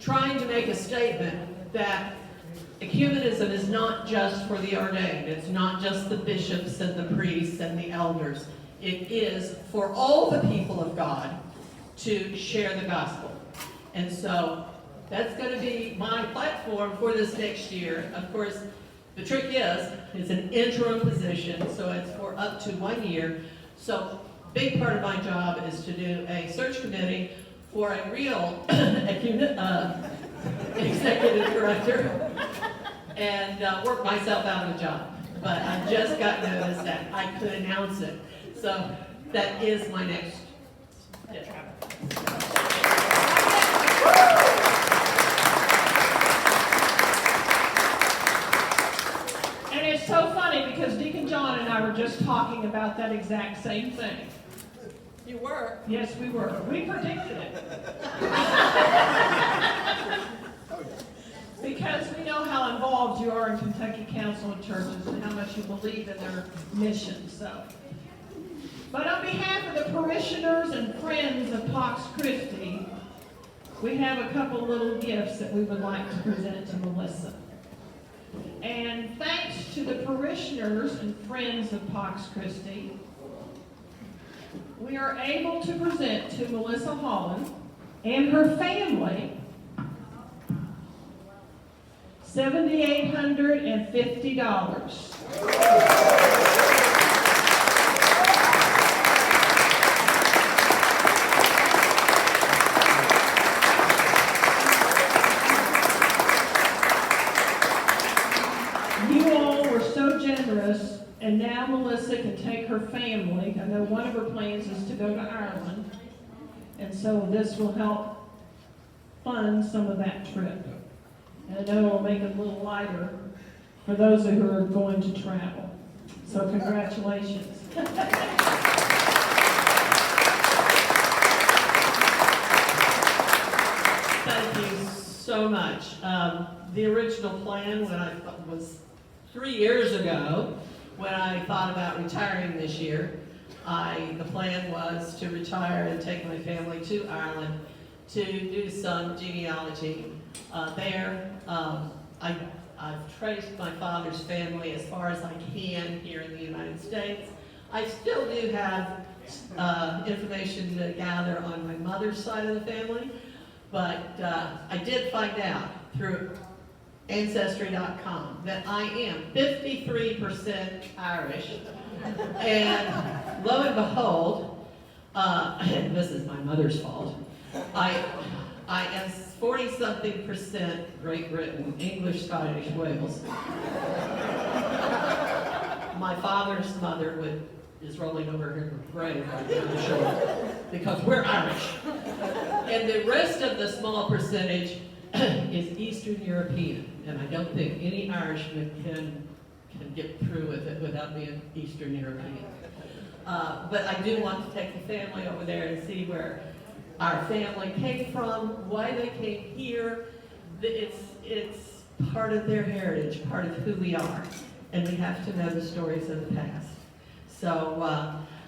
trying to make a statement that ecumenism is not just for the ordained. It's not just the bishops and the priests and the elders. It is for all the people of God to share the gospel. And so that's going to be my platform for this next year. Of course, the trick is, it's an interim position, so it's for up to 1 year. So big part of my job is to do a search committee for a real executive director and work myself out of a job. But I just got notice that I could announce it. So that is my next step. And it's so funny because Deacon John and I were just talking about that exact same thing. You were? Yes, we were. We predicted it. Because we know how involved you are in Kentucky Council of Churches and how much you believe in their mission. So, but on behalf of the parishioners and friends of Pax Christi, we have a couple little gifts that we would like to present to Melissa. And thanks to the parishioners and friends of Pax Christi, we are able to present to Melissa Holland and her family $7,850. You all were so generous, and now Melissa can take her family. I know one of her plans is to go to Ireland, and so this will help fund some of that trip. And I know it'll make it a little lighter for those who are going to travel. So congratulations. Thank you so much. The original plan when I was 3 years ago, when I thought about retiring this year, the plan was to retire and take my family to Ireland to do some genealogy there. I've traced my father's family as far as I can here in the United States. I still do have information to gather on my mother's side of the family, but I did find out through Ancestry.com that I am 53% Irish, and lo and behold, and this is my mother's fault, I am 40-something% Great Britain, English, Scottish, Wales. My father's mother is rolling over her grave right now, I'm sure, because we're Irish. And the rest of the small percentage is Eastern European, and I don't think any Irishman can get through with it without being Eastern European. But I do want to take the family over there and see where our family came from, why they came here. It's part of their heritage, part of who we are, and we have to know the stories of the past. So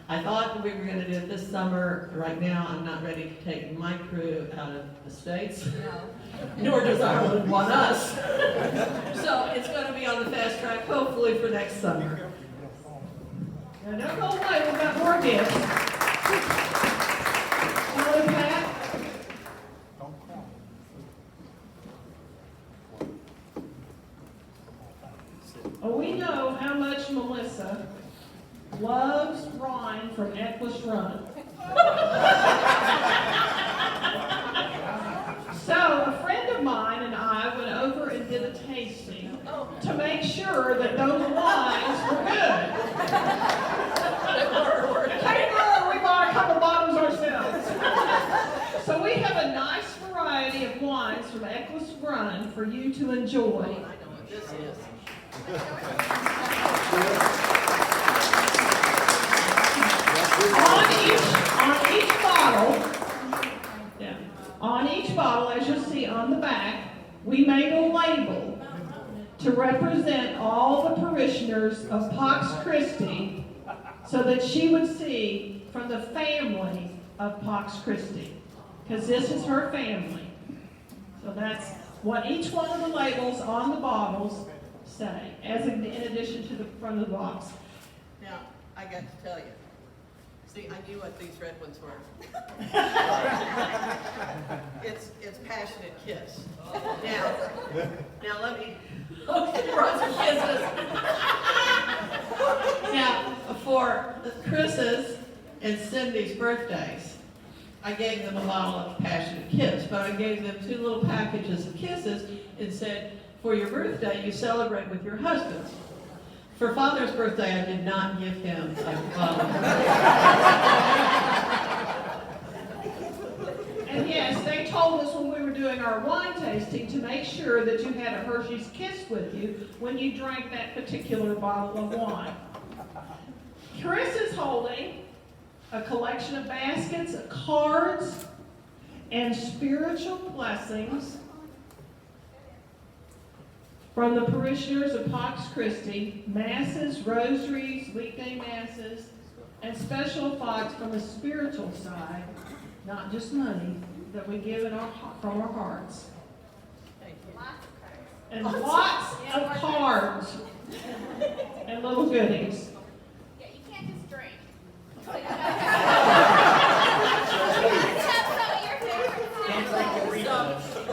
I thought we were going to do it this summer. Right now, I'm not ready to take my crew out of the States, nor does Ireland want us. So it's going to be on the fast track, hopefully for next summer. Now, don't go away, we've got more gifts. Hello, Pat. Oh, we know how much Melissa loves wine from Eccles Run. So a friend of mine and I went over and did a tasting to make sure that those wines were good. We bought a couple bottles ourselves. So we have a nice variety of wines from Eccles Run for you to enjoy. I know what this is. On each bottle, as you'll see on the back, we made a label to represent all the parishioners of Pax Christi so that she would see from the family of Pax Christi, because this is her family. So that's what each one of the labels on the bottles say, in addition to the front of the box. Now, I got to tell you, see, I knew what these red ones were. It's Passionate Kiss. Now let me, okay, brought some kisses. Now, for Chris's and Cindy's birthdays, I gave them a bottle of Passionate Kiss, but I gave them 2 little packages of kisses and said, for your birthday, you celebrate with your husbands. For Father's birthday, I did not give him a bottle. And yes, they told us when we were doing our wine tasting to make sure that you had a Hershey's Kiss with you when you drank that particular bottle of wine. Chris is holding a collection of baskets of cards and spiritual blessings from the parishioners of Pax Christi, masses, rosaries, weekday masses, and special thoughts from the spiritual side, not just money, that we give from our hearts. And lots of cards and little goodies. Yeah, you can't just drink.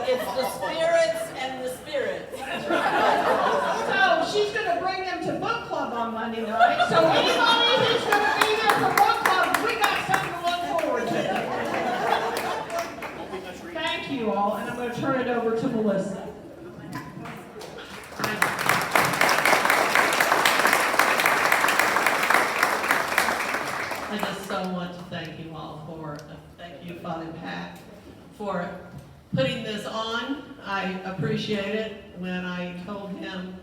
It's the spirits and the spirits. That's right. him to book club on Monday night. So anybody who's going to be there for book club, we got something to look forward to. Thank you all, and I'm going to turn it over to Melissa. I just so want to thank you all thank you, Father Pat, for putting this on. I appreciate it. When I told him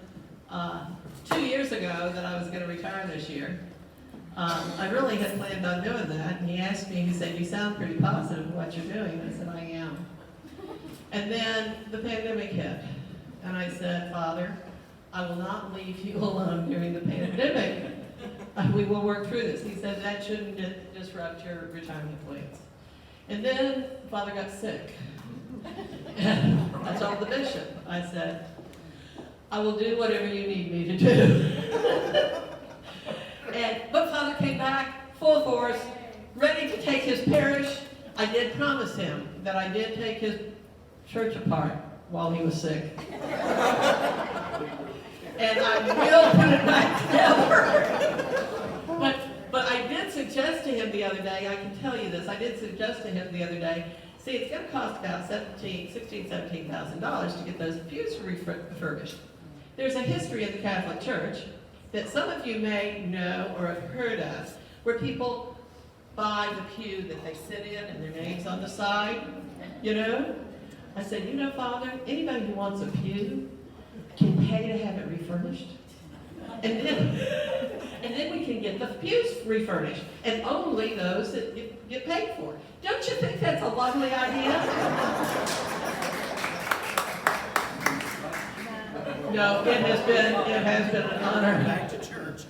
2 years ago that I was going to retire this year, I really had planned on doing that. And he asked me, he said, "You sound pretty positive of what you're doing." I said, "I am." And then the pandemic hit. And I said, "Father, I will not leave you alone during the pandemic. We will work through this." He said, "That shouldn't disrupt your retirement plans." And then Father got sick. And I told the bishop, I said, "I will do whatever you need me to do." But Father came back full force, ready to take his parish. I did promise him that I did take his church apart while he was sick. And I will put it back together. But I did suggest to him the other day, I can tell you this, I did suggest to him the other day, see, it's going to cost about $17,000 to get those pews refurbished. There's a history in the Catholic Church that some of you may know or have heard of, where people buy the pew that they sit in and their name's on the side, you know? I said, "You know, Father, anybody who wants a pew can pay to have it refurbished. And then we can get the pews refurnished, and only those that get paid for. Don't you think that's a lovely idea?" No, it has been an honor. Back to church.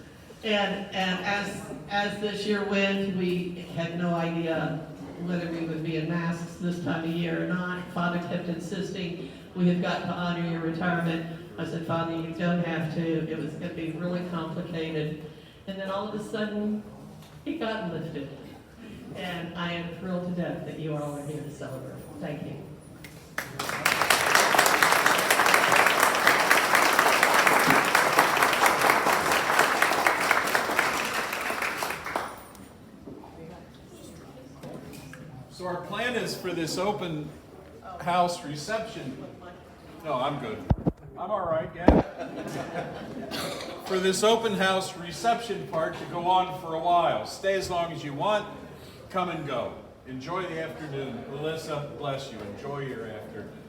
And as this year went, we had no idea whether we would be in masks this time of year or not. Father kept insisting, "We have got to honor your retirement." I said, "Father, you don't have to. It was going to be really complicated." And then all of a sudden, it got lifted. And I am thrilled to death that you all are here to celebrate. Thank you. So our plan is for this open house reception. No, I'm good. I'm all right, yeah. For this open house reception part to go on for a while. Stay as long as you want. Come and go. Enjoy the afternoon. Melissa, bless you. Enjoy your afternoon.